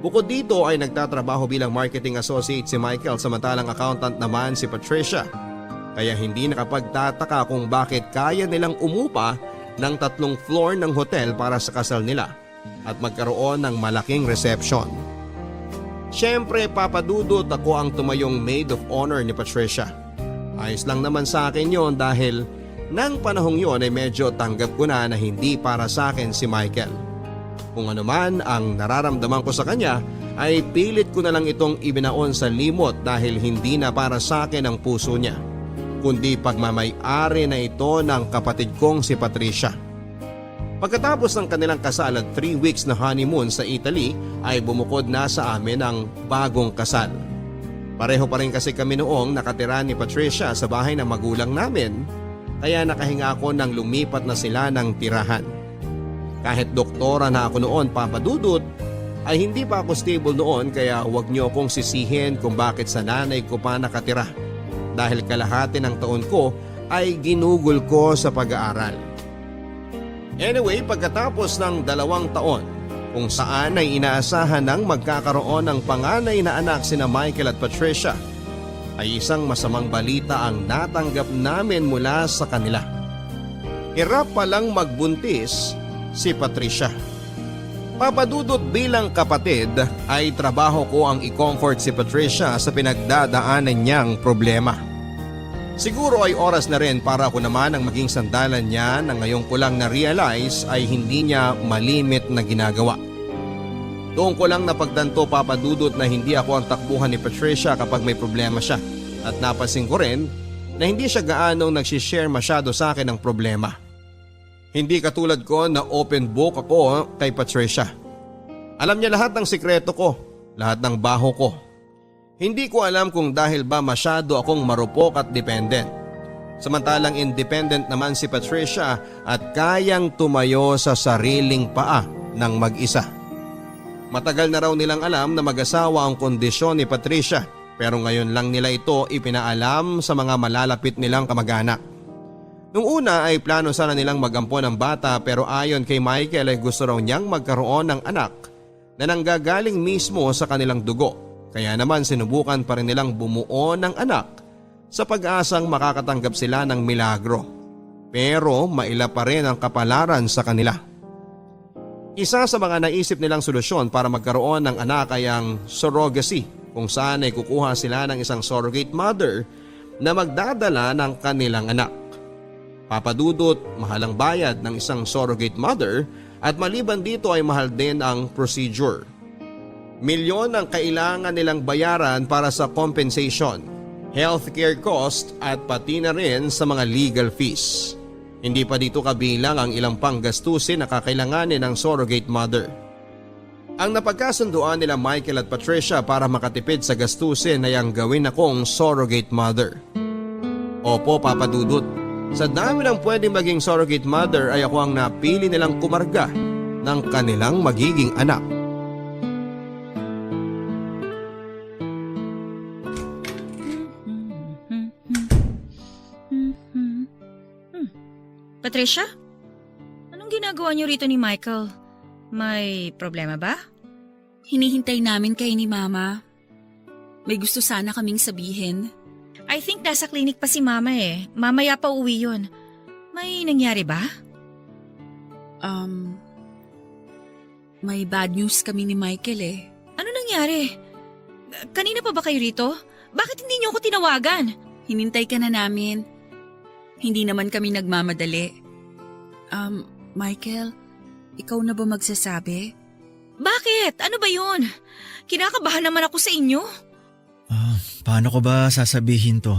Bukod dito ay nagtatrabaho bilang marketing associate si Michael samantalang accountant naman si Patricia. Kaya hindi nakapagtataka kung bakit kaya nilang umupa ng 3 floor ng hotel para sa kasal nila at magkaroon ng malaking reception. Siyempre, Papa Dudut, ako ang tumayong maid of honor ni Patricia. Ayos lang naman sa akin yon dahil nang panahong yon ay medyo tanggap ko na hindi para sa akin si Michael. Kung ano man ang nararamdaman ko sa kanya ay pilit ko na lang itong ibinaon sa limot dahil hindi na para sa akin ang puso niya, kundi pagmamay-ari na ito ng kapatid kong si Patricia. Pagkatapos ng kanilang kasal at 3 weeks na honeymoon sa Italy ay bumukod na sa amin ang bagong kasal. Pareho pa rin kasi kami noong nakatira ni Patricia sa bahay ng magulang namin, kaya nakahinga ako nang lumipat na sila ng tirahan. Kahit doktora na ako noon, Papa Dudut, ay hindi pa ako stable noon kaya huwag niyo akong sisihin kung bakit sa nanay ko pa nakatira dahil kalahati ng taon ko ay ginugol ko sa pag-aaral. Anyway, pagkatapos ng 2 taon kung saan ay inaasahan ng magkakaroon ng panganay na anak sina Michael at Patricia, ay isang masamang balita ang natanggap namin mula sa kanila. Hirap palang magbuntis si Patricia. Papadudot bilang kapatid ay trabaho ko ang i-comfort si Patricia sa pinagdadaanan niyang problema. Siguro ay oras na rin para ako naman ang maging sandalan niya na ngayon ko lang na-realize ay hindi niya malimit na ginagawa. Doon ko lang napagtanto papadudot na hindi ako ang takbuhan ni Patricia kapag may problema siya at napansin ko rin na hindi siya gaanong nagsishare masyado sa akin ng problema. Hindi katulad ko na open book ako kay Patricia. Alam niya lahat ng sikreto ko, lahat ng baho ko. Hindi ko alam kung dahil ba masyado akong marupok at dependent. Samantalang independent naman si Patricia at kayang tumayo sa sariling paa ng mag-isa. Matagal na raw nilang alam na mag-asawa ang kondisyon ni Patricia pero ngayon lang nila ito ipinaalam sa mga malalapit nilang kamag-anak. Nung una ay plano sana nilang mag-ampon ng bata pero ayon kay Michael ay gusto raw niyang magkaroon ng anak na nanggagaling mismo sa kanilang dugo. Kaya naman sinubukan pa rin nilang bumuo ng anak sa pag-asang makakatanggap sila ng milagro. Pero maila pa rin ang kapalaran sa kanila. Isa sa mga naisip nilang solusyon para magkaroon ng anak ay ang surrogacy kung saan ay kukuha sila ng isang surrogate mother na magdadala ng kanilang anak. Papadudot, mahal ang bayad ng isang surrogate mother at maliban dito ay mahal din ang procedure. Milyon ang kailangan nilang bayaran para sa compensation, healthcare cost at pati na rin sa mga legal fees. Hindi pa dito kabilang ang ilang pang gastusin na kakailanganin ng surrogate mother. Ang napagkasunduan nila Michael at Patricia para makatipid sa gastusin ay ang gawin akong surrogate mother. Opo, papadudot. Sa dami ng pwedeng maging surrogate mother ay ako ang napili nilang kumarga ng kanilang magiging anak. Patricia? Anong ginagawa niyo rito ni Michael? May problema ba? Hinihintay namin kayo ni Mama. May gusto sana kaming sabihin. I think nasa clinic pa si Mama eh. Mamaya pa uwi yun. May nangyari ba? May bad news kami ni Michael eh. Ano nangyari? Kanina pa ba kayo rito? Bakit hindi niyo ako tinawagan? Hinintay ka na namin. Hindi naman kami nagmamadali. Michael, ikaw na ba magsasabi? Bakit? Ano ba yun? Kinakabahan naman ako sa inyo. Paano ko ba sasabihin to?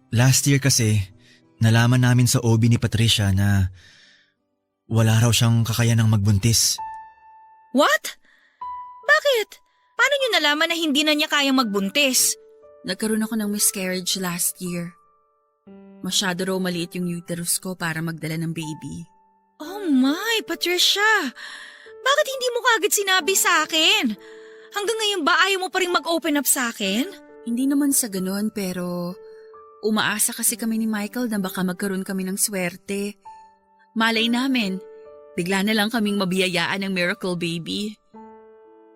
Last year kasi, nalaman namin sa OB ni Patricia na wala raw siyang kakayanang magbuntis. What? Bakit? Paano niyo nalaman na hindi na niya kayang magbuntis? Nagkaroon ako ng miscarriage last year. Masyado raw maliit yung uterus ko para magdala ng baby. Oh my, Patricia! Bakit hindi mo kaagad sinabi sa akin? Hanggang ngayon ba ayaw mo pa rin mag-open up sa akin? Hindi naman sa ganun pero umaasa kasi kami ni Michael na baka magkaroon kami ng swerte. Malay namin, bigla na lang kaming mabiyayaan ng miracle baby.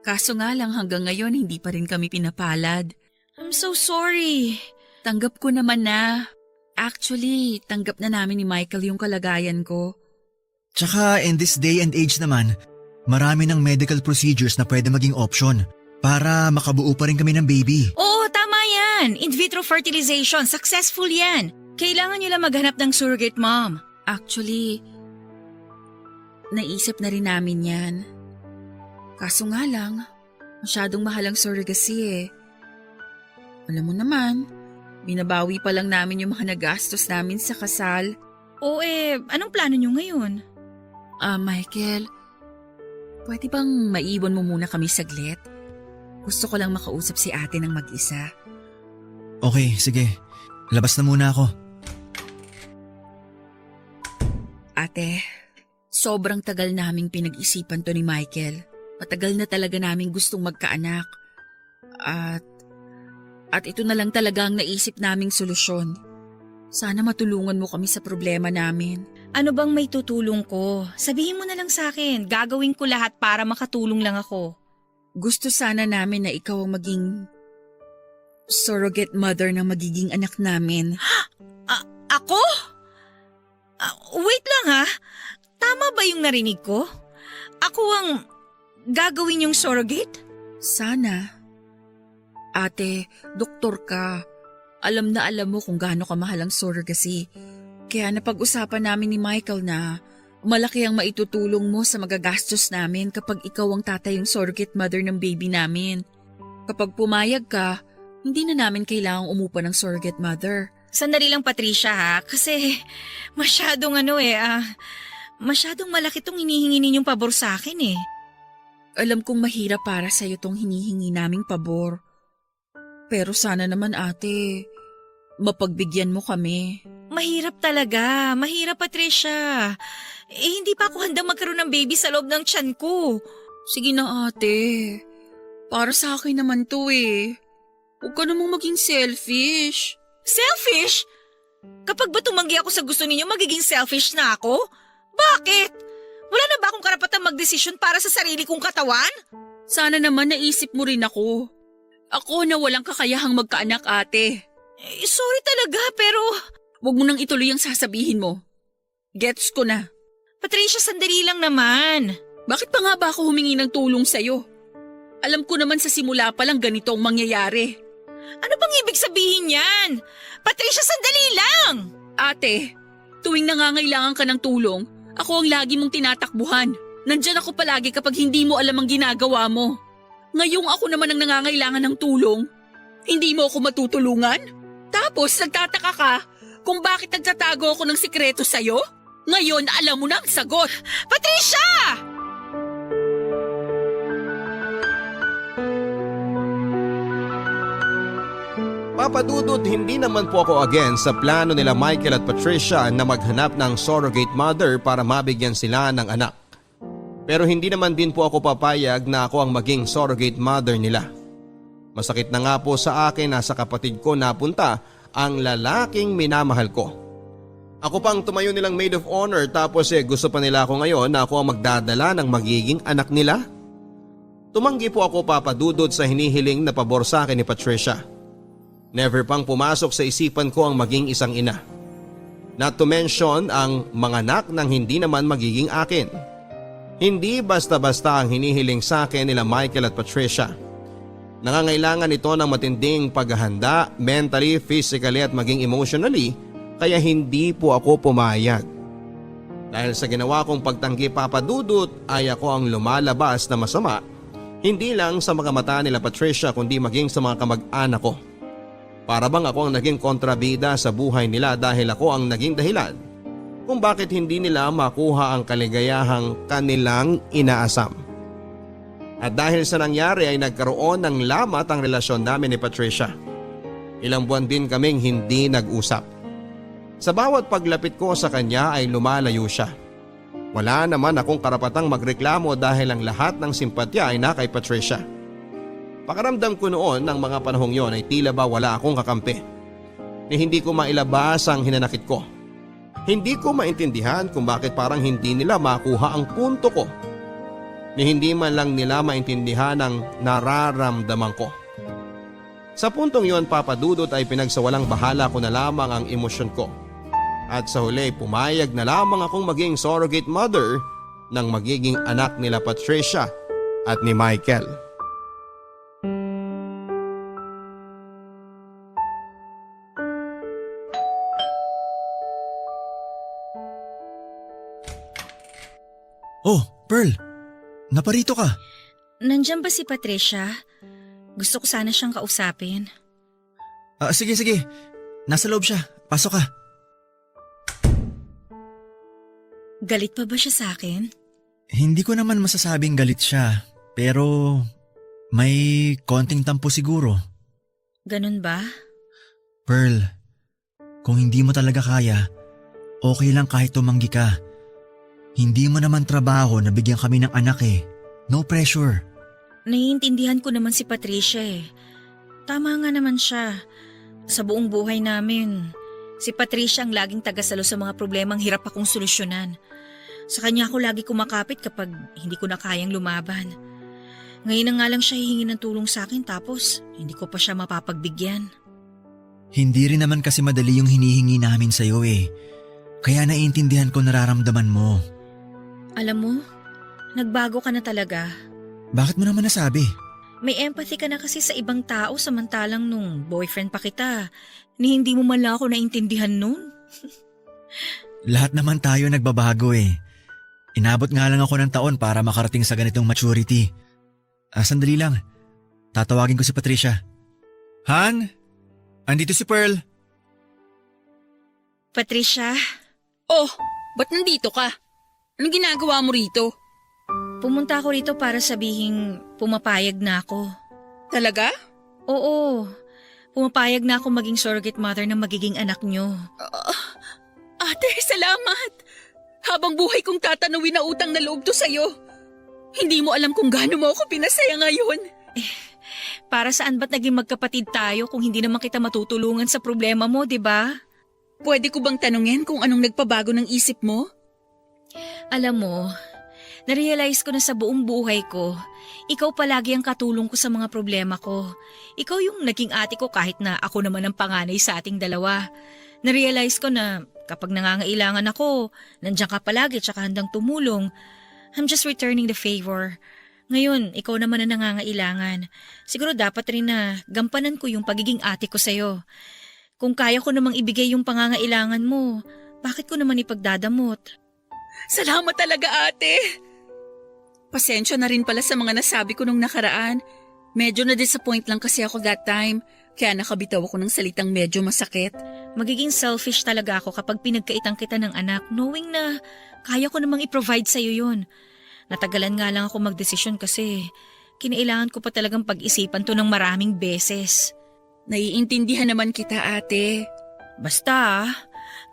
Kaso nga lang hanggang ngayon hindi pa rin kami pinapalad. I'm so sorry. Tanggap ko naman na. Actually, tanggap na namin ni Michael yung kalagayan ko. Tsaka in this day and age naman, marami ng medical procedures na pwede maging option para makabuo pa rin kami ng baby. Oo, tama yan. In vitro fertilization, successful yan. Kailangan nyo lang maghanap ng surrogate mom. Actually, naisip na rin namin yan. Kaso nga lang, masyadong mahal ang surrogacy eh. Alam mo naman, binabawi pa lang namin yung mga nagastos namin sa kasal. O anong plano nyo ngayon? Michael, pwede bang maiwan mo muna kami saglit? Gusto ko lang makausap si ate ng mag-isa. Okay, sige. Labas na muna ako. Ate, Sobrang tagal naming pinag-isipan to ni Michael. Matagal na talaga naming gustong magkaanak. At ito na lang talaga ang naisip naming solusyon. Sana matulungan mo kami sa problema namin. Ano bang may tutulong ko? Sabihin mo na lang sa akin. Gagawin ko lahat para makatulong lang ako. Gusto sana namin na ikaw ang maging surrogate mother ng magiging anak namin. Ako? Wait lang ha. Tama ba yung narinig ko? Ako ang gagawin yung surrogate? Sana. Ate, doktor ka. Alam na alam mo kung gaano kamahal ang surrogacy. Kaya napag-usapan namin ni Michael na malaki ang maitutulong mo sa magagastos namin kapag ikaw ang tatay yung surrogate mother ng baby namin. Kapag pumayag ka, hindi na namin kailangang umupa ng surrogate mother. Sandali lang Patricia ha. Kasi masyadong masyadong malaki tong hinihingi ninyong pabor sa akin eh. Alam kong mahirap para sa'yo tong hinihingi naming pabor. Pero sana naman ate, mapagbigyan mo kami. Mahirap talaga. Mahirap Patricia. Hindi pa ako handang magkaroon ng baby sa loob ng tiyan ko. Sige na ate, para sa akin naman to eh. Huwag ka namang maging selfish. Selfish? Kapag ba tumanggi ako sa gusto ninyo, magiging selfish na ako? Bakit? Wala na ba akong karapatang magdesisyon para sa sarili kong katawan? Sana naman naisip mo rin ako. Ako na walang kakayahang magkaanak ate. Sorry talaga pero… Huwag mo nang ituloy ang sasabihin mo. Gets ko na. Patricia, sandali lang naman. Bakit pa nga ba ako humingi ng tulong sa'yo? Alam ko naman sa simula pa lang ganito ang mangyayari. Ano bang ibig sabihin yan? Patricia, sandali lang! Ate, tuwing nangangailangan ka ng tulong, ako ang lagi mong tinatakbuhan. Nandyan ako palagi kapag hindi mo alam ang ginagawa mo. Ngayong ako naman ang nangangailangan ng tulong, hindi mo ako matutulungan? Tapos nagtataka ka kung bakit nagtatago ako ng sikreto sa'yo? Ngayon alam mo na ang sagot. Patricia! Papadudot, hindi naman po ako against sa plano nila Michael at Patricia na maghanap ng surrogate mother para mabigyan sila ng anak. Pero hindi naman din po ako papayag na ako ang maging surrogate mother nila. Masakit na nga po sa akin na sa kapatid ko napunta ang lalaking minamahal ko. Ako pang tumayo nilang maid of honor tapos gusto pa nila ako ngayon na ako ang magdadala ng magiging anak nila. Tumanggi po ako papadudod sa hinihiling na pabor sa akin ni Patricia. Never pang pumasok sa isipan ko ang maging isang ina. Not to mention ang mga anak ng hindi naman magiging akin. Hindi basta-basta ang hinihiling sa akin nila Michael at Patricia. Nangangailangan ito ng matinding paghahanda mentally, physically at maging emotionally kaya hindi po ako pumayag. Dahil sa ginawa kong pagtanggi papadudot ay ako ang lumalabas na masama hindi lang sa mga mata nila Patricia kundi maging sa mga kamag-anak ko. Para bang ako ang naging kontrabida sa buhay nila dahil ako ang naging dahilan kung bakit hindi nila makuha ang kaligayahang kanilang inaasam. At dahil sa nangyari ay nagkaroon ng lamat ang relasyon namin ni Patricia. Ilang buwan din kaming hindi nag-usap. Sa bawat paglapit ko sa kanya ay lumalayo siya. Wala naman akong karapatang magreklamo dahil ang lahat ng simpatya ay na kay Patricia. Pakaramdam ko noon ng mga panahong yon ay tila ba wala akong kakampi. Ni hindi ko mailabas ang hinanakit ko. Hindi ko maintindihan kung bakit parang hindi nila makuha ang punto ko. Ni hindi man lang nila maintindihan ang nararamdaman ko. Sa puntong yon papadudot ay pinagsawalang bahala ko na lamang ang emosyon ko. At sa huli pumayag na lamang akong maging surrogate mother ng magiging anak nila Patricia at ni Michael. Oh, Pearl! Naparito ka. Nandyan ba si Patricia? Gusto ko sana siyang kausapin. Sige. Nasa loob siya. Pasok ka. Galit pa ba siya sa akin? Hindi ko naman masasabing galit siya. Pero may konting tampo siguro. Ganun ba? Pearl, kung hindi mo talaga kaya, okay lang kahit tumanggi ka. Hindi mo naman trabaho na bigyan kami ng anak eh. No pressure. Naiintindihan ko naman si Patricia eh. Tama nga naman siya. Sa buong buhay namin, si Patricia ang laging tagasalo sa mga problemang hirap akong solusyonan. Sa kanya ako lagi kumakapit kapag hindi ko na kayang lumaban. Ngayon na nga lang siya hihingi ng tulong sa akin tapos hindi ko pa siya mapapagbigyan. Hindi rin naman kasi madali yung hinihingi namin sa'yo eh. Kaya naiintindihan ko nararamdaman mo. Alam mo, nagbago ka na talaga. Bakit mo naman nasabi? May empathy ka na kasi sa ibang tao samantalang nung boyfriend pa kita, ni hindi mo man lang ako naintindihan nun. Lahat naman tayo nagbabago eh. Inabot nga lang ako ng taon para makarating sa ganitong maturity. Sandali lang. Tatawagin ko si Patricia. Han? Andito si Pearl. Patricia, Oh, ba't nandito ka? Anong ginagawa mo rito? pumunta ako rito para sabihing pumapayag na ako. Talaga? Oo, pumapayag na ako maging surrogate mother ng magiging anak nyo. Ate, salamat! Habang buhay kong tatanawin na utang na loob to sa'yo. Hindi mo alam kung gaano mo ako pinasaya ngayon. Para saan ba't naging magkapatid tayo kung hindi naman kita matutulungan sa problema mo, di ba? Pwede ko bang tanungin kung anong nagpabago ng isip mo? Alam mo, narealize ko na sa buong buhay ko, ikaw palagi ang katulong ko sa mga problema ko. Ikaw yung naging ate ko kahit na ako naman ang panganay sa ating dalawa. Narealize ko na kapag nangangailangan ako, nandiyan ka palagi tsaka handang tumulong. I'm just returning the favor. Ngayon, ikaw naman ang nangangailangan. Siguro dapat rin na gampanan ko yung pagiging ate ko sa'yo. Kung kaya ko namang ibigay yung pangangailangan mo, bakit ko naman ipagdadamot? Salamat talaga, ate! Pasensya na rin pala sa mga nasabi ko nung nakaraan. Medyo na-disappoint lang kasi ako that time, kaya nakabitaw ako ng salitang medyo masakit. Magiging selfish talaga ako kapag pinagkaitang kita ng anak, knowing na kaya ko namang i-provide sa'yo yun. Natagalan nga lang ako magdesisyon kasi kinailangan ko pa talagang pag-isipan to ng maraming beses. Naiintindihan naman kita, ate. Basta,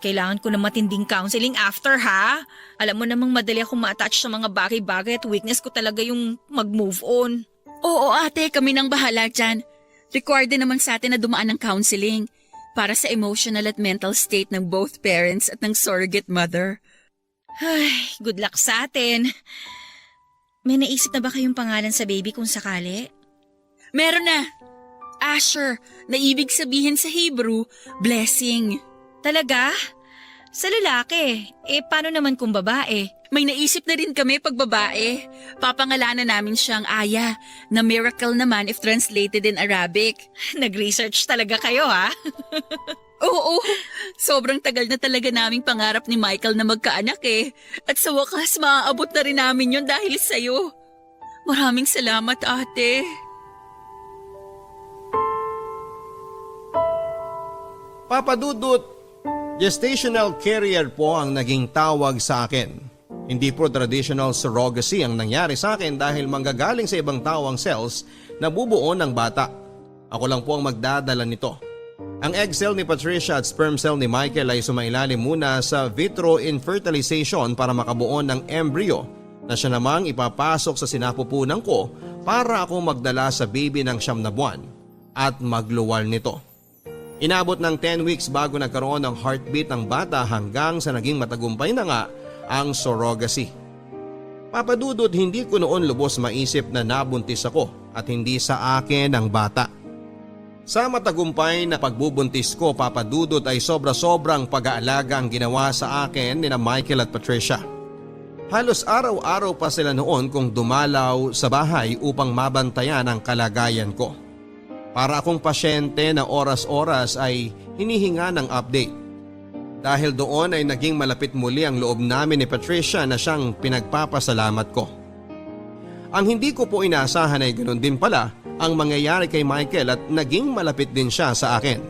kailangan ko na matinding counseling after ha. Alam mo namang madali akong ma-attach sa mga bagay-bagay at weakness ko talaga yung mag-move on. Oo, ate, kami nang bahala dyan. Required din naman sa atin na dumaan ng counseling para sa emotional at mental state ng both parents at ng surrogate mother. Ay, good luck sa atin. May naisip na ba kayong pangalan sa baby kung sakali? Meron na. Asher, na ibig sabihin sa Hebrew, blessing. Talaga? Sa lalaki. Paano naman kung babae? May naisip na rin kami pag babae. Papangalanan namin siyang Aya, na miracle naman if translated in Arabic. Nag-research talaga kayo ha? Oo, sobrang tagal na talaga naming pangarap ni Michael na magkaanak eh. At sa wakas, maaabot na rin namin yun dahil sa'yo. Maraming salamat, ate. Papa Dudut, gestational carrier po ang naging tawag sa akin. Hindi po traditional surrogacy ang nangyari sa akin dahil manggagaling sa ibang tao ang cells na bubuo ng bata. Ako lang po ang magdadala nito. Ang egg cell ni Patricia at sperm cell ni Michael ay sumailalim muna sa vitro infertilization para makabuo ng embryo na siya namang ipapasok sa sinapupunan ko para ako magdala sa baby ng 9 na buwan at magluwal nito. Inabot ng 10 weeks bago nagkaroon ng heartbeat ng bata hanggang sa naging matagumpay na nga ang surrogacy. Papadudod, hindi ko noon lubos maisip na nabuntis ako at hindi sa akin ang bata. Sa matagumpay na pagbubuntis ko, Papadudod, ay sobra-sobrang pag-aalaga ang ginawa sa akin ni na Michael at Patricia. Halos araw-araw pa sila noon kung dumalaw sa bahay upang mabantayan ang kalagayan ko. Para akong pasyente na oras-oras ay hinihinga ng update. Dahil doon ay naging malapit muli ang loob namin ni Patricia na siyang pinagpapasalamat ko. Ang hindi ko po inaasahan ay ganoon din pala ang mangyayari kay Michael at naging malapit din siya sa akin.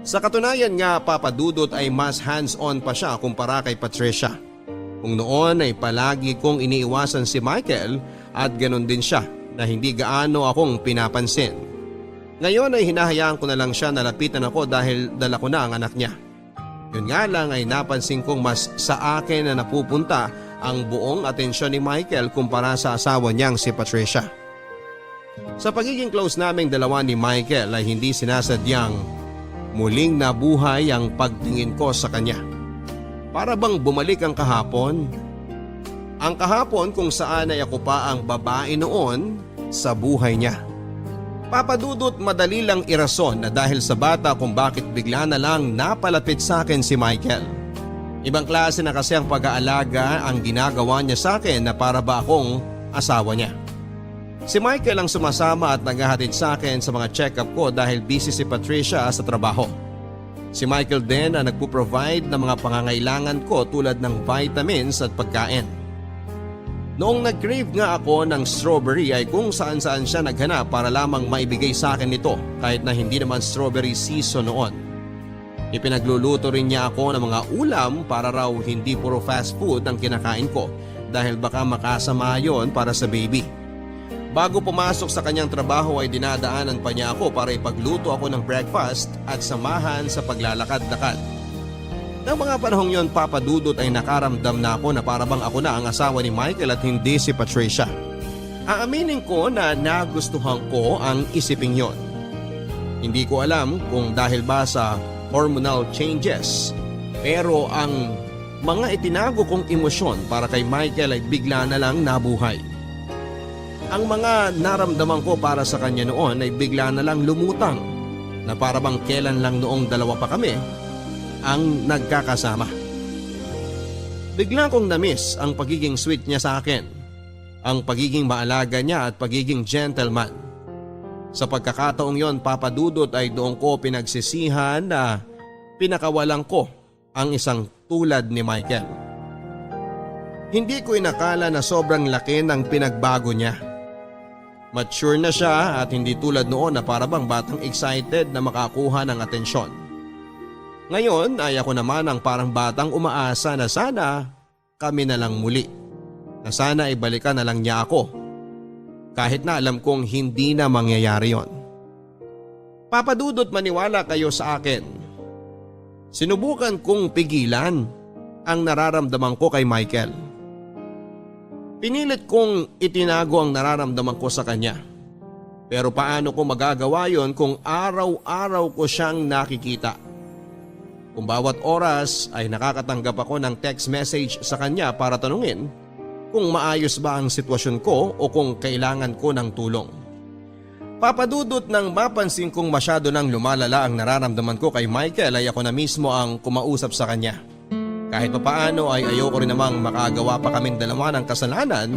Sa katunayan nga, Papadudot, ay mas hands-on pa siya kumpara kay Patricia. Kung noon ay palagi kong iniiwasan si Michael at ganoon din siya na hindi gaano akong pinapansin. Ngayon ay hinahayaan ko na lang siya na lapitan ako dahil dala ko na ang anak niya. Yun nga lang ay napansin kong mas sa akin na napupunta ang buong atensyon ni Michael kumpara sa asawa niyang si Patricia. Sa pagiging close naming dalawa ni Michael ay hindi sinasadyang muling nabuhay ang pagtingin ko sa kanya. Para bang bumalik ang kahapon? Ang kahapon kung saan ay ako pa ang babae noon sa buhay niya. Papadudot madali lang irason na dahil sa bata kung bakit bigla na lang napalapit sa akin si Michael. Ibang klase na kasi ang pag-aalaga ang ginagawa niya sa akin na para ba akong asawa niya. Si Michael ang sumasama at naghahatid sa akin sa mga check-up ko dahil busy si Patricia sa trabaho. Si Michael din ang nagpo-provide ng mga pangangailangan ko tulad ng vitamins at pagkain. Noong nag-crave nga ako ng strawberry ay kung saan-saan siya naghanap para lamang maibigay sa akin nito kahit na hindi naman strawberry season noon. Ipinagluluto rin niya ako ng mga ulam para raw hindi puro fast food ang kinakain ko dahil baka makasama yon para sa baby. Bago pumasok sa kanyang trabaho ay dinadaanan pa niya ako para ipagluto ako ng breakfast at samahan sa paglalakad-lakad. Nang mga panahong yon, Papa Dudut, ay nakaramdam na ako na parabang ako na ang asawa ni Michael at hindi si Patricia. Aaminin ko na nagustuhan ko ang isiping yon. Hindi ko alam kung dahil ba sa hormonal changes, pero ang mga itinago kong emosyon para kay Michael ay bigla na lang nabuhay. Ang mga naramdaman ko para sa kanya noon ay bigla na lang lumutang na parabang kailan lang noong dalawa pa kami ang nagkakasama. Bigla kong na-miss ang pagiging sweet niya sa akin, ang pagiging maalaga niya at pagiging gentleman. Sa pagkakataong yon, Papa Dudut, ay doon ko pinagsisihan na pinakawalan ko ang isang tulad ni Michael. Hindi ko inakala na sobrang laki ng pinagbago niya. Mature na siya at hindi tulad noon na parabang batang excited na makakuha ng atensyon. Ngayon ay ako naman ang parang batang umaasa na sana kami na lang muli. Na sana ibalikan na lang niya ako. Kahit na alam kong hindi na mangyayari yon. Papa Dudut, maniwala kayo sa akin. Sinubukan kong pigilan ang nararamdaman ko kay Michael. Pinilit kong itinago ang nararamdaman ko sa kanya. Pero paano ko magagawa yon kung araw-araw ko siyang nakikita? Kung bawat oras ay nakakatanggap ako ng text message sa kanya para tanungin kung maayos ba ang sitwasyon ko o kung kailangan ko ng tulong. Papadudot, nang mapansin kong masyado nang lumalala ang nararamdaman ko kay Michael ay ako na mismo ang kumausap sa kanya. Kahit papaano ay ayoko rin namang makagawa pa kaming dalawa ng kasalanan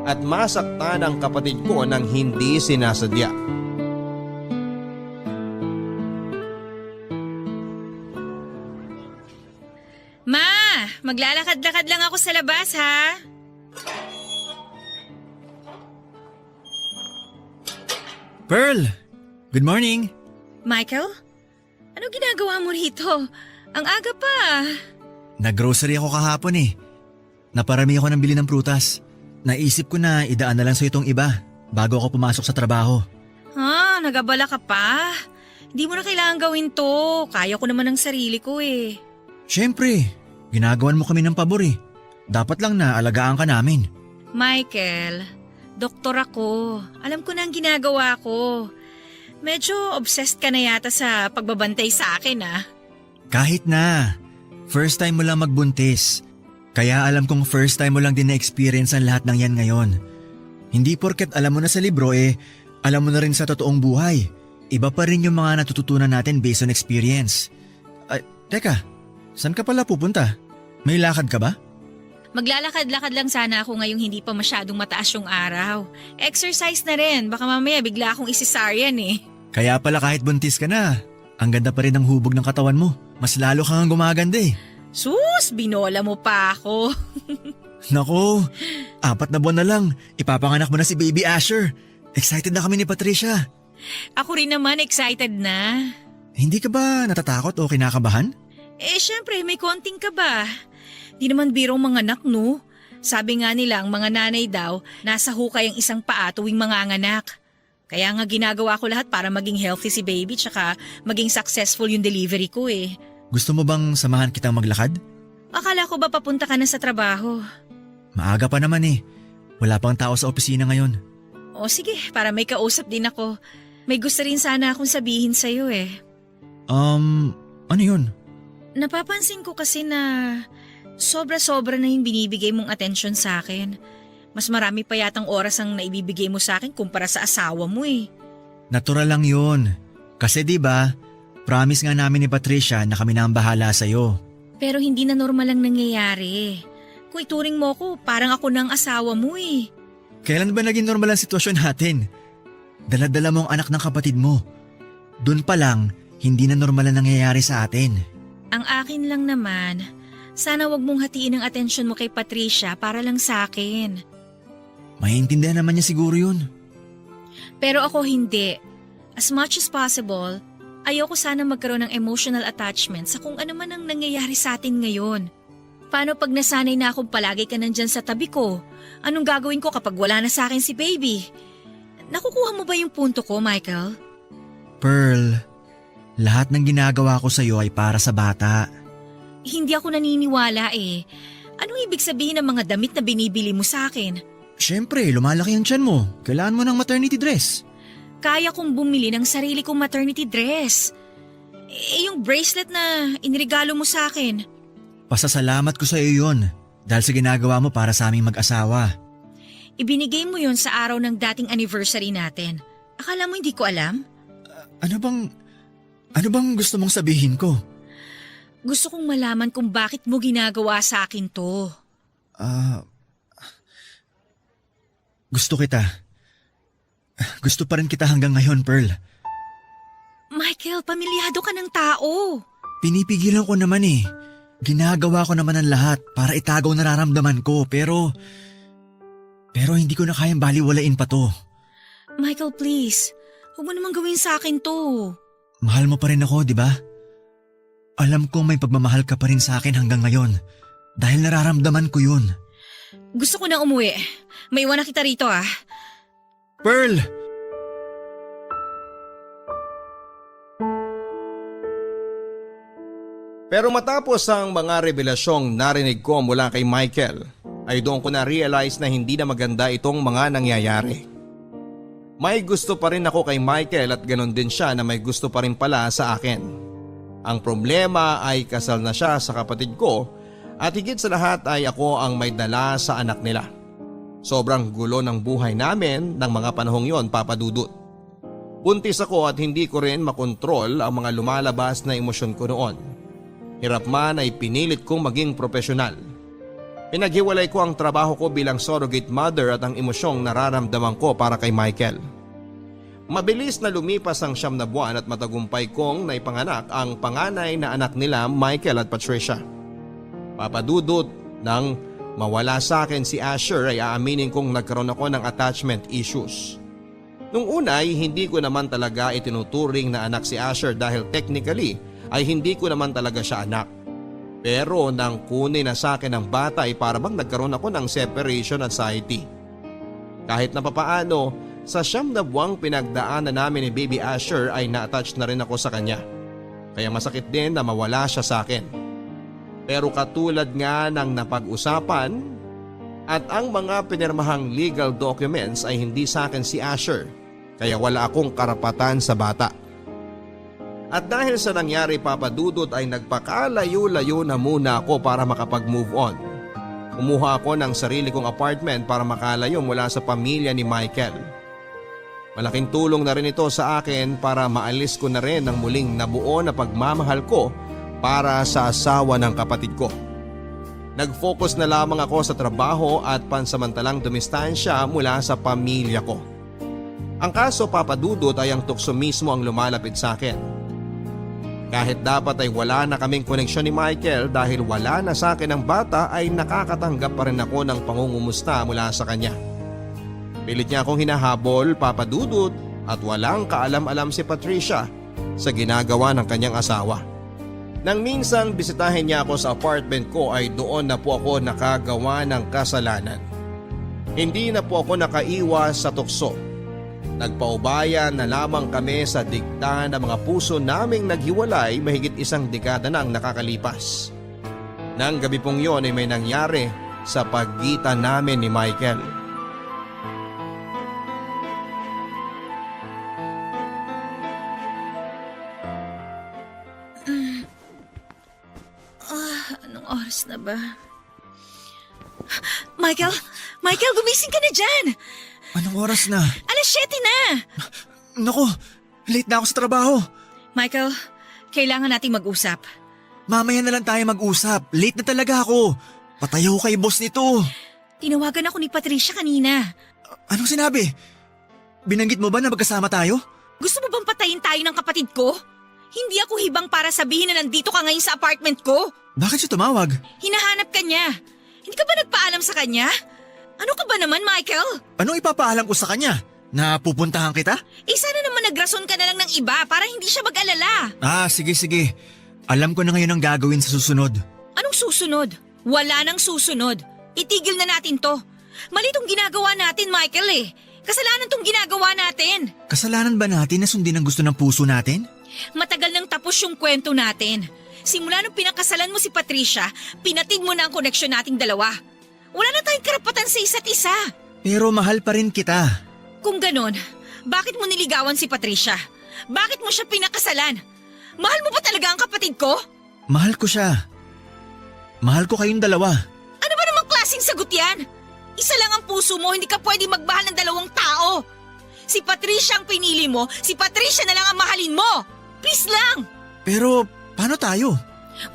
at masaktan ang kapatid ko nang hindi sinasadya. Ma, maglalakad-lakad lang ako sa labas, ha? Pearl! Good morning! Michael? Ano ginagawa mo rito? Ang aga pa. Nag-grocery ako kahapon eh. Naparami ako ng bili ng prutas. Naisip ko na idaan na lang sa itong iba bago ako pumasok sa trabaho. Nagabala ka pa? Hindi mo na kailangan gawin to. Kaya ko naman ng sarili ko eh. Siyempre, ginagawan mo kami ng pabor eh. Dapat lang na alagaan ka namin. Michael, doktor ako. Alam ko na ang ginagawa ko. Medyo obsessed ka na yata sa pagbabantay sa akin, ah. Kahit na. First time mo lang magbuntis. Kaya alam kong first time mo lang din na-experience ang lahat ng yan ngayon. Hindi porket alam mo na sa libro alam mo na rin sa totoong buhay. Iba pa rin yung mga natututunan natin based on experience. Teka, saan ka pala pupunta? May lakad ka ba? Maglalakad-lakad lang sana ako ngayong hindi pa masyadong mataas yung araw. Exercise na rin, baka mamaya bigla akong isisaryan eh. Kaya pala kahit buntis ka na, ang ganda pa rin ng hubog ng katawan mo. Mas lalo kang gumaganda eh. Sus, binola mo pa ako. Nako, 4 na buwan na lang, ipapanganak mo na si Baby Asher. Excited na kami ni Patricia. Ako rin naman excited na. Hindi ka ba natatakot o kinakabahan? Syempre may konting ka ba? Di naman birong mga anak, no? Sabi nga nila ang mga nanay daw, nasa hukay ang isang paa tuwing manganganak. Kaya nga ginagawa ko lahat para maging healthy si baby tsaka maging successful yung delivery ko eh. Gusto mo bang samahan kitang maglakad? Akala ko ba papunta ka na sa trabaho? Maaga pa naman eh. Wala pang tao sa opisina ngayon. O sige, para may kausap din ako. May gusto rin sana akong sabihin sa'yo eh. Ano yun? Napapansin ko kasi na sobra-sobra na yung binibigay mong atensyon sa akin. Mas marami pa yatang oras ang naibibigay mo sa akin kumpara sa asawa mo eh. Natural lang yun. Kasi 'di ba, promise nga namin ni Patricia na kami na ang bahala sa'yo. Pero hindi na normal ang nangyayari. Kung ituring mo ko, parang ako na ang asawa mo eh. Kailan ba naging normal ang sitwasyon natin? Dala-dala mo ang anak ng kapatid mo. Doon pa lang, hindi na normal ang nangyayari sa atin. Ang akin lang naman, sana wag mong hatiin ang atensyon mo kay Patricia para lang sa akin. Maiintindihan naman niya siguro yun. Pero ako hindi. As much as possible, ayoko sana magkaroon ng emotional attachment sa kung ano man ang nangyayari sa atin ngayon. Paano pag nasanay na akong palagi ka nandyan sa tabi ko? Anong gagawin ko kapag wala na sa akin si baby? Nakukuha mo ba yung punto ko, Michael? Pearl, lahat ng ginagawa ko sa'yo ay para sa bata. Hindi ako naniniwala eh. Anong ibig sabihin ng mga damit na binibili mo sa akin? Siyempre, lumalaki ang tiyan mo. Kailangan mo ng maternity dress. Kaya kong bumili ng sarili kong maternity dress. Eh, yung bracelet na inregalo mo sa akin. Pasasalamat ko sa iyo yun dahil sa ginagawa mo para sa aming mag-asawa. Ibinigay mo yon sa araw ng dating anniversary natin. Akala mo hindi ko alam? Ano bang gusto mong sabihin ko? Gusto kong malaman kung bakit mo ginagawa sa akin to. Gusto kita. Gusto pa rin kita hanggang ngayon, Pearl. Michael, pamilyado ka ng tao. Pinipigilan ko naman eh. Ginagawa ko naman ang lahat para itagaw nararamdaman ko pero hindi ko na kayang baliwalain pa to. Michael, please. Huwag mo naman gawin sa akin to. Mahal mo pa rin ako, di ba? Alam kong may pagmamahal ka pa rin sa akin hanggang ngayon dahil nararamdaman ko yun. Gusto ko na umuwi. May iwan na kita rito ah. Pearl! Pero matapos ang mga revelasyong narinig ko mula kay Michael, ay doon ko na-realize na hindi na maganda itong mga nangyayari. May gusto pa rin ako kay Michael at ganon din siya na may gusto pa rin pala sa akin. Ang problema ay kasal na siya sa kapatid ko at higit sa lahat ay ako ang may dala sa anak nila. Sobrang gulo ng buhay namin ng mga panahong yon, Papa Dudut. Buntis ako at hindi ko rin makontrol ang mga lumalabas na emosyon ko noon. Hirap man ay pinilit kong maging profesional. Pinaghiwalay ko ang trabaho ko bilang surrogate mother at ang emosyong nararamdaman ko para kay Michael. Mabilis na lumipas ang 9 na buwan at matagumpay kong naipanganak ang panganay na anak nila Michael at Patricia. Papa Dudut, nang mawala sa akin si Asher ay aaminin kong nagkaroon ako ng attachment issues. Nung una ay hindi ko naman talaga itinuturing na anak si Asher dahil technically ay hindi ko naman talaga siya anak. Pero nang kunin na sa akin ng bata ay parang nagkaroon ako ng separation anxiety. Kahit na papaano, sa 9 na buwang pinagdaanan namin ni Baby Asher ay na-attach na rin ako sa kanya. Kaya masakit din na mawala siya sa akin. Pero katulad nga ng napag-usapan at ang mga pinirmahang legal documents ay hindi sa akin si Asher, kaya wala akong karapatan sa bata. At dahil sa nangyari, Papa Dudut, ay nagpakalayo-layo na muna ako para makapag-move on. Kumuha ako ng sarili kong apartment para makalayo mula sa pamilya ni Michael. Malaking tulong na rin ito sa akin para maalis ko na rin ang muling nabuo na pagmamahal ko para sa asawa ng kapatid ko. Nag-focus na lamang ako sa trabaho at pansamantalang dumistansya mula sa pamilya ko. Ang kaso, Papa Dudut, ay ang tukso mismo ang lumalapit sa akin. Kahit dapat ay wala na kaming koneksyon ni Michael dahil wala na sa akin ang bata ay nakakatanggap pa rin ako ng pangungumusta mula sa kanya. Pilit niya akong hinahabol, Papa Dudut, at walang kaalam-alam si Patricia sa ginagawa ng kanyang asawa. Nang minsang bisitahin niya ako sa apartment ko ay doon na po ako nakagawa ng kasalanan. Hindi na po ako nakaiwas sa tukso. Nagpaubaya na lamang kami sa dikta ng mga puso naming naghiwalay mahigit 1 dekada na ang nakakalipas. Nang gabi pong yon ay may nangyari sa pagitan namin ni Michael. Anong oras na ba? Michael! Michael, gumising ka na dyan! Anong oras na? 7:00 na! Naku, late na ako sa trabaho. Michael, kailangan nating mag-usap. Mamaya na lang tayo mag-usap. Late na talaga ako. Patayo kay boss nito. Tinawagan ako ni Patricia kanina. Anong sinabi? Binanggit mo ba na magkasama tayo? Gusto mo bang patayin tayo ng kapatid ko? Hindi ako hibang para sabihin na nandito ka ngayon sa apartment ko. Bakit siya tumawag? Hinahanap ka niya. Hindi ka ba nagpaalam sa kanya? Ano ka ba naman, Michael? Anong ipapaalam ko sa kanya? Na pupuntahan kita? Sana naman nagrason ka na lang ng iba para hindi siya mag-alala. Sige. Alam ko na ngayon ang gagawin sa susunod. Anong susunod? Wala nang susunod. Itigil na natin to. Mali tong ginagawa natin, Michael eh. Kasalanan tong ginagawa natin. Kasalanan ba natin na sundin ang gusto ng puso natin? Matagal nang tapos yung kwento natin. Simula nung pinakasalan mo si Patricia, pinatid mo na ang koneksyon nating dalawa. Wala na tayong karapatan sa isa't isa. Pero mahal pa rin kita. Kung ganon, bakit mo niligawan si Patricia? Bakit mo siya pinakasalan? Mahal mo ba talaga ang kapatid ko? Mahal ko siya. Mahal ko kayong dalawa. Ano ba namang klaseng sagot yan? Isa lang ang puso mo, hindi ka pwede magmahal ng dalawang tao. Si Patricia ang pinili mo, si Patricia na lang ang mahalin mo. Please lang! Pero paano tayo?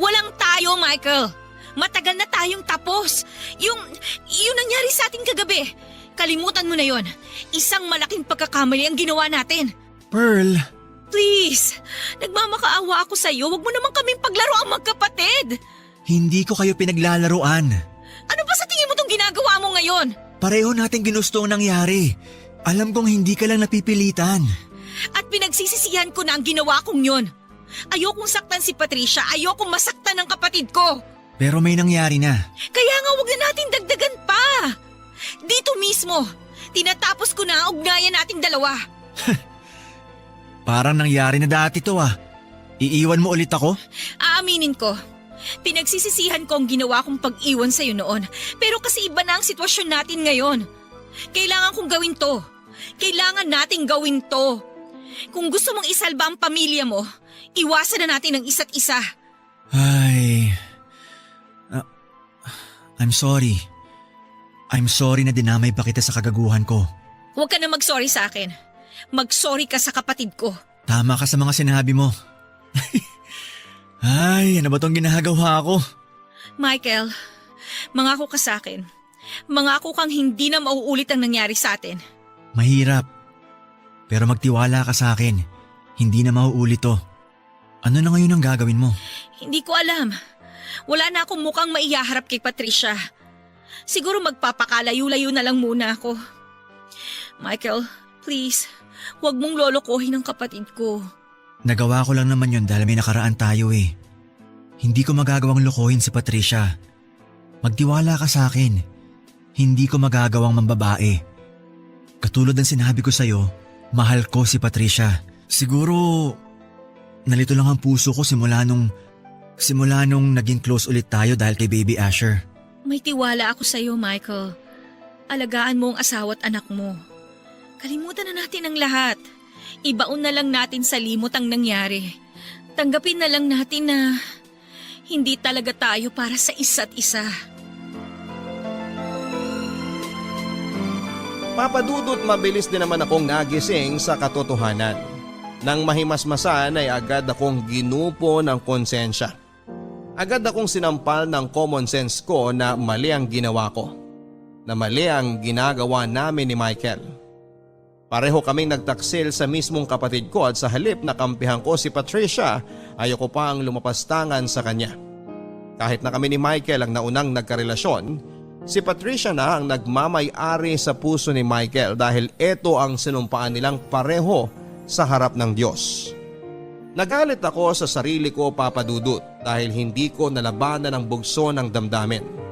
Walang tayo, Michael. Matagal na tayong tapos. Yung nangyari sa atin kagabi. Kalimutan mo na yon. Isang malaking pagkakamali ang ginawa natin. Pearl. Please, nagmamakaawa ako sa'yo. Huwag mo naman kaming paglaro ang magkapatid. Hindi ko kayo pinaglalaruan. Ano ba sa tingin mo tong ginagawa mo ngayon? Pareho natin ginusto ang nangyari. Alam kong hindi ka lang napipilitan. At pinagsisisihan ko na ang ginawa kong yun. Ayokong saktan si Patricia, ayokong masaktan ng kapatid ko. Pero may nangyari na. Kaya nga huwag na nating dagdagan pa. Dito mismo, tinatapos ko na ang ugnayan nating dalawa. Parang nangyari na dati to ah. Iiwan mo ulit ako? Aaminin ko, pinagsisisihan ko ang ginawa kong pag-iwan sa'yo noon. Pero kasi iba na ang sitwasyon natin ngayon. Kailangan kong gawin to. Kailangan nating gawin to. Kung gusto mong isalba ang pamilya mo, iwasan na natin ang isa't isa. Ay... I'm sorry. I'm sorry na dinamay pa kita sa kagaguhan ko. Huwag ka na mag-sorry sa akin. Mag-sorry ka sa kapatid ko. Tama ka sa mga sinabi mo. Ay, ano ba tong ginagawa ko? Michael, mangako ka sa akin. Mangako kang hindi na mauulit ang nangyari sa atin. Mahirap. Pero magtiwala ka sa akin. Hindi na mauulit to. Ano na ngayon ang gagawin mo? Hindi ko alam. Wala na akong mukhang maihaharap kay Patricia. Siguro magpapakalayo-layo na lang muna ako. Michael, please, huwag mong lolokohin ang kapatid ko. Nagawa ko lang naman yun dahil may nakaraan tayo eh. Hindi ko magagawang lokohin si Patricia. Magtiwala ka sa akin. Hindi ko magagawang mambabae. Katulad ng sinabi ko sa'yo, mahal ko si Patricia. Siguro, nalito lang ang puso ko simula nung naging close ulit tayo dahil kay Baby Asher. May tiwala ako sa'yo, Michael. Alagaan mo ang asawa at anak mo. Kalimutan na natin ang lahat. Ibaon na lang natin sa limot ang nangyari. Tanggapin na lang natin na hindi talaga tayo para sa isa't isa. Papadudot mabilis din naman akong nagising sa katotohanan. Nang mahimasmasan ay agad akong ginupo ng konsensya. Agad akong sinampal ng common sense ko na mali ang ginawa ko. Na mali ang ginagawa namin ni Michael. Pareho kaming nagtaksil sa mismong kapatid ko at sa halip na kampihan ko si Patricia, ayoko pa ang lumapastangan sa kanya. Kahit na kami ni Michael ang naunang nagkarelasyon, si Patricia na ang nagmamay-ari sa puso ni Michael dahil ito ang sinumpaan nilang pareho sa harap ng Diyos. Nagalit ako sa sarili ko, Papadudut, dahil hindi ko nalabanan ang bugso ng damdamin.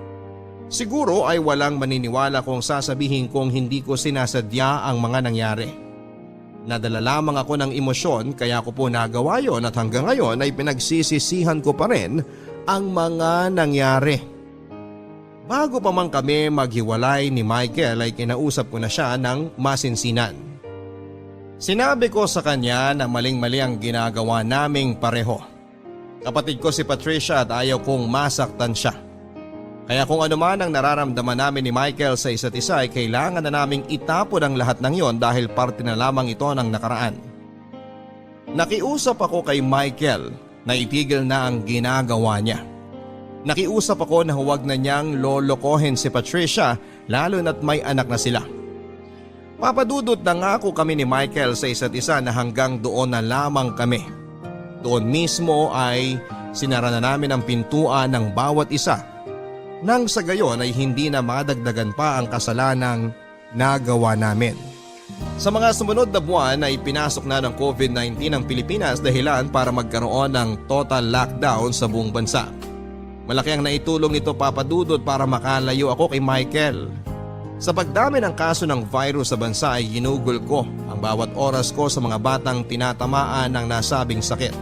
Siguro ay walang maniniwala kung sasabihin kong hindi ko sinasadya ang mga nangyari. Nadala lamang ako ng emosyon kaya ko po nagawa yon at hanggang ngayon ay pinagsisisihan ko pa rin ang mga nangyari. Bago pa man kami maghiwalay ni Michael ay kinausap ko na siya ng masinsinan. Sinabi ko sa kanya na maling-mali ang ginagawa naming pareho. Kapatid ko si Patricia at ayaw kong masaktan siya. Kaya kung ano man ang nararamdaman namin ni Michael sa isa't isa ay kailangan na naming itapon ang lahat ng yon dahil parte na lamang ito ng nakaraan. Nakiusap ako kay Michael na itigil na ang ginagawa niya. Nakiusap ako na huwag na niyang lolokohin si Patricia lalo na't may anak na sila. Papadudot na nga ako kami ni Michael sa isa't isa na hanggang doon na lamang kami. Doon mismo ay sinara na namin ang pintuan ng bawat isa. Nang sa gayon ay hindi na madagdagan pa ang kasalanang nagawa namin. Sa mga sumunod na buwan ay pinasok na ng COVID-19 ang Pilipinas dahilan para magkaroon ng total lockdown sa buong bansa. Malaki ang naitulong nito papadudot para makalayo ako kay Michael. Sa pagdami ng kaso ng virus sa bansa ay ginugol ko ang bawat oras ko sa mga batang tinatamaan ng nasabing sakit.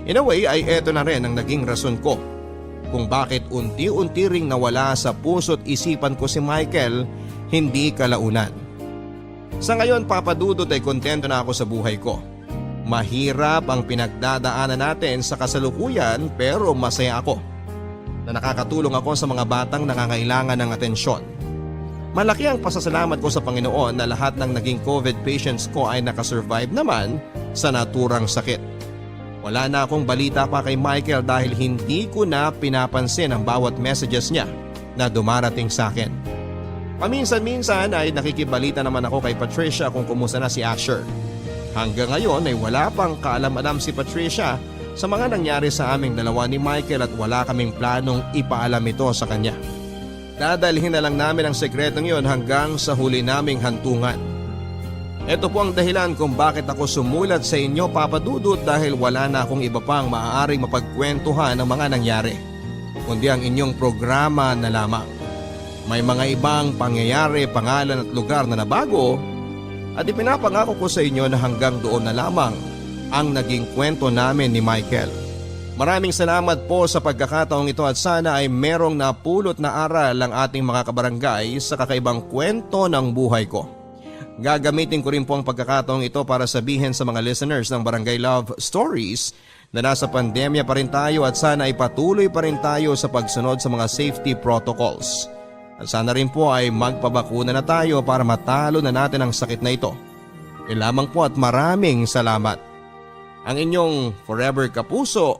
In a way ay eto na rin ang naging rason ko kung bakit unti-unti ring nawala sa puso't isipan ko si Michael, hindi kalaunan. Sa ngayon papadudot ay kontento na ako sa buhay ko. Mahirap ang pinagdadaanan natin sa kasalukuyan pero masaya ako na nakakatulong ako sa mga batang nangangailangan ng atensyon. Malaki ang pasasalamat ko sa Panginoon na lahat ng naging COVID patients ko ay nakasurvive naman sa naturang sakit. Wala na akong balita pa kay Michael dahil hindi ko na pinapansin ang bawat messages niya na dumarating sa akin. Paminsan-minsan ay nakikibalita naman ako kay Patricia kung kumusta na si Asher. Hanggang ngayon ay wala pang kaalam-alam si Patricia sa mga nangyari sa aming dalawa ni Michael at wala kaming planong ipaalam ito sa kanya. Dadalhin na lang namin ang sekretong yon hanggang sa huli naming hantungan. Ito po ang dahilan kung bakit ako sumulat sa inyo papadudot dahil wala na akong iba pang maaaring mapagkwentuhan ng mga nangyari, kundi ang inyong programa na lamang. May mga ibang pangyayari, pangalan at lugar na nabago at ipinapangako ko sa inyo na hanggang doon na lamang ang naging kwento namin ni Michael. Maraming salamat po sa pagkakataong ito at sana ay merong napulot na aral ang ating mga kabarangay sa kakaibang kwento ng buhay ko. Gagamitin ko rin po ang pagkakataong ito para sabihin sa mga listeners ng Barangay Love Stories na nasa pandemya pa rin tayo at sana ay patuloy pa rin tayo sa pagsunod sa mga safety protocols. At sana rin po ay magpabakuna na tayo para matalo na natin ang sakit na ito. Lamang po at maraming salamat. Ang inyong forever kapuso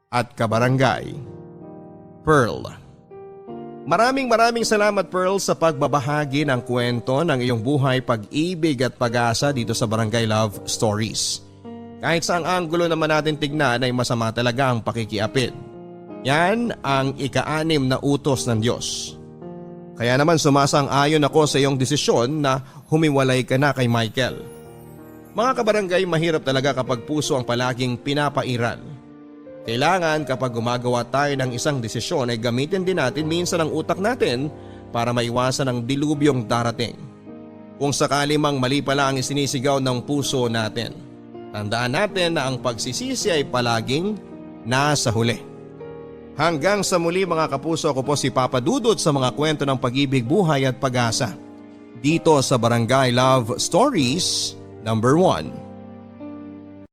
at kabarangay, Pearl. Maraming salamat Pearl sa pagbabahagi ng kwento ng iyong buhay, pag-ibig at pag-asa dito sa Barangay Love Stories. Kahit saang anggulo naman natin tignan ay masama talaga ang pakikiapid. Yan ang ika-6 na utos ng Diyos. Kaya naman sumasang-ayon ako sa iyong desisyon na humiwalay ka na kay Michael. Mga kabarangay, mahirap talaga kapag puso ang palaging pinapairal. Kailangan kapag gumagawa tayo ng isang desisyon ay gamitin din natin minsan ang utak natin para maiwasan ang dilubyong darating. Kung sakali mang mali pala ang isinisigaw ng puso natin, tandaan natin na ang pagsisisi ay palaging nasa huli. Hanggang sa muli mga kapuso, ako po si Papa Dudut sa mga kwento ng pag-ibig, buhay at pag-asa. Dito sa Barangay Love Stories #1.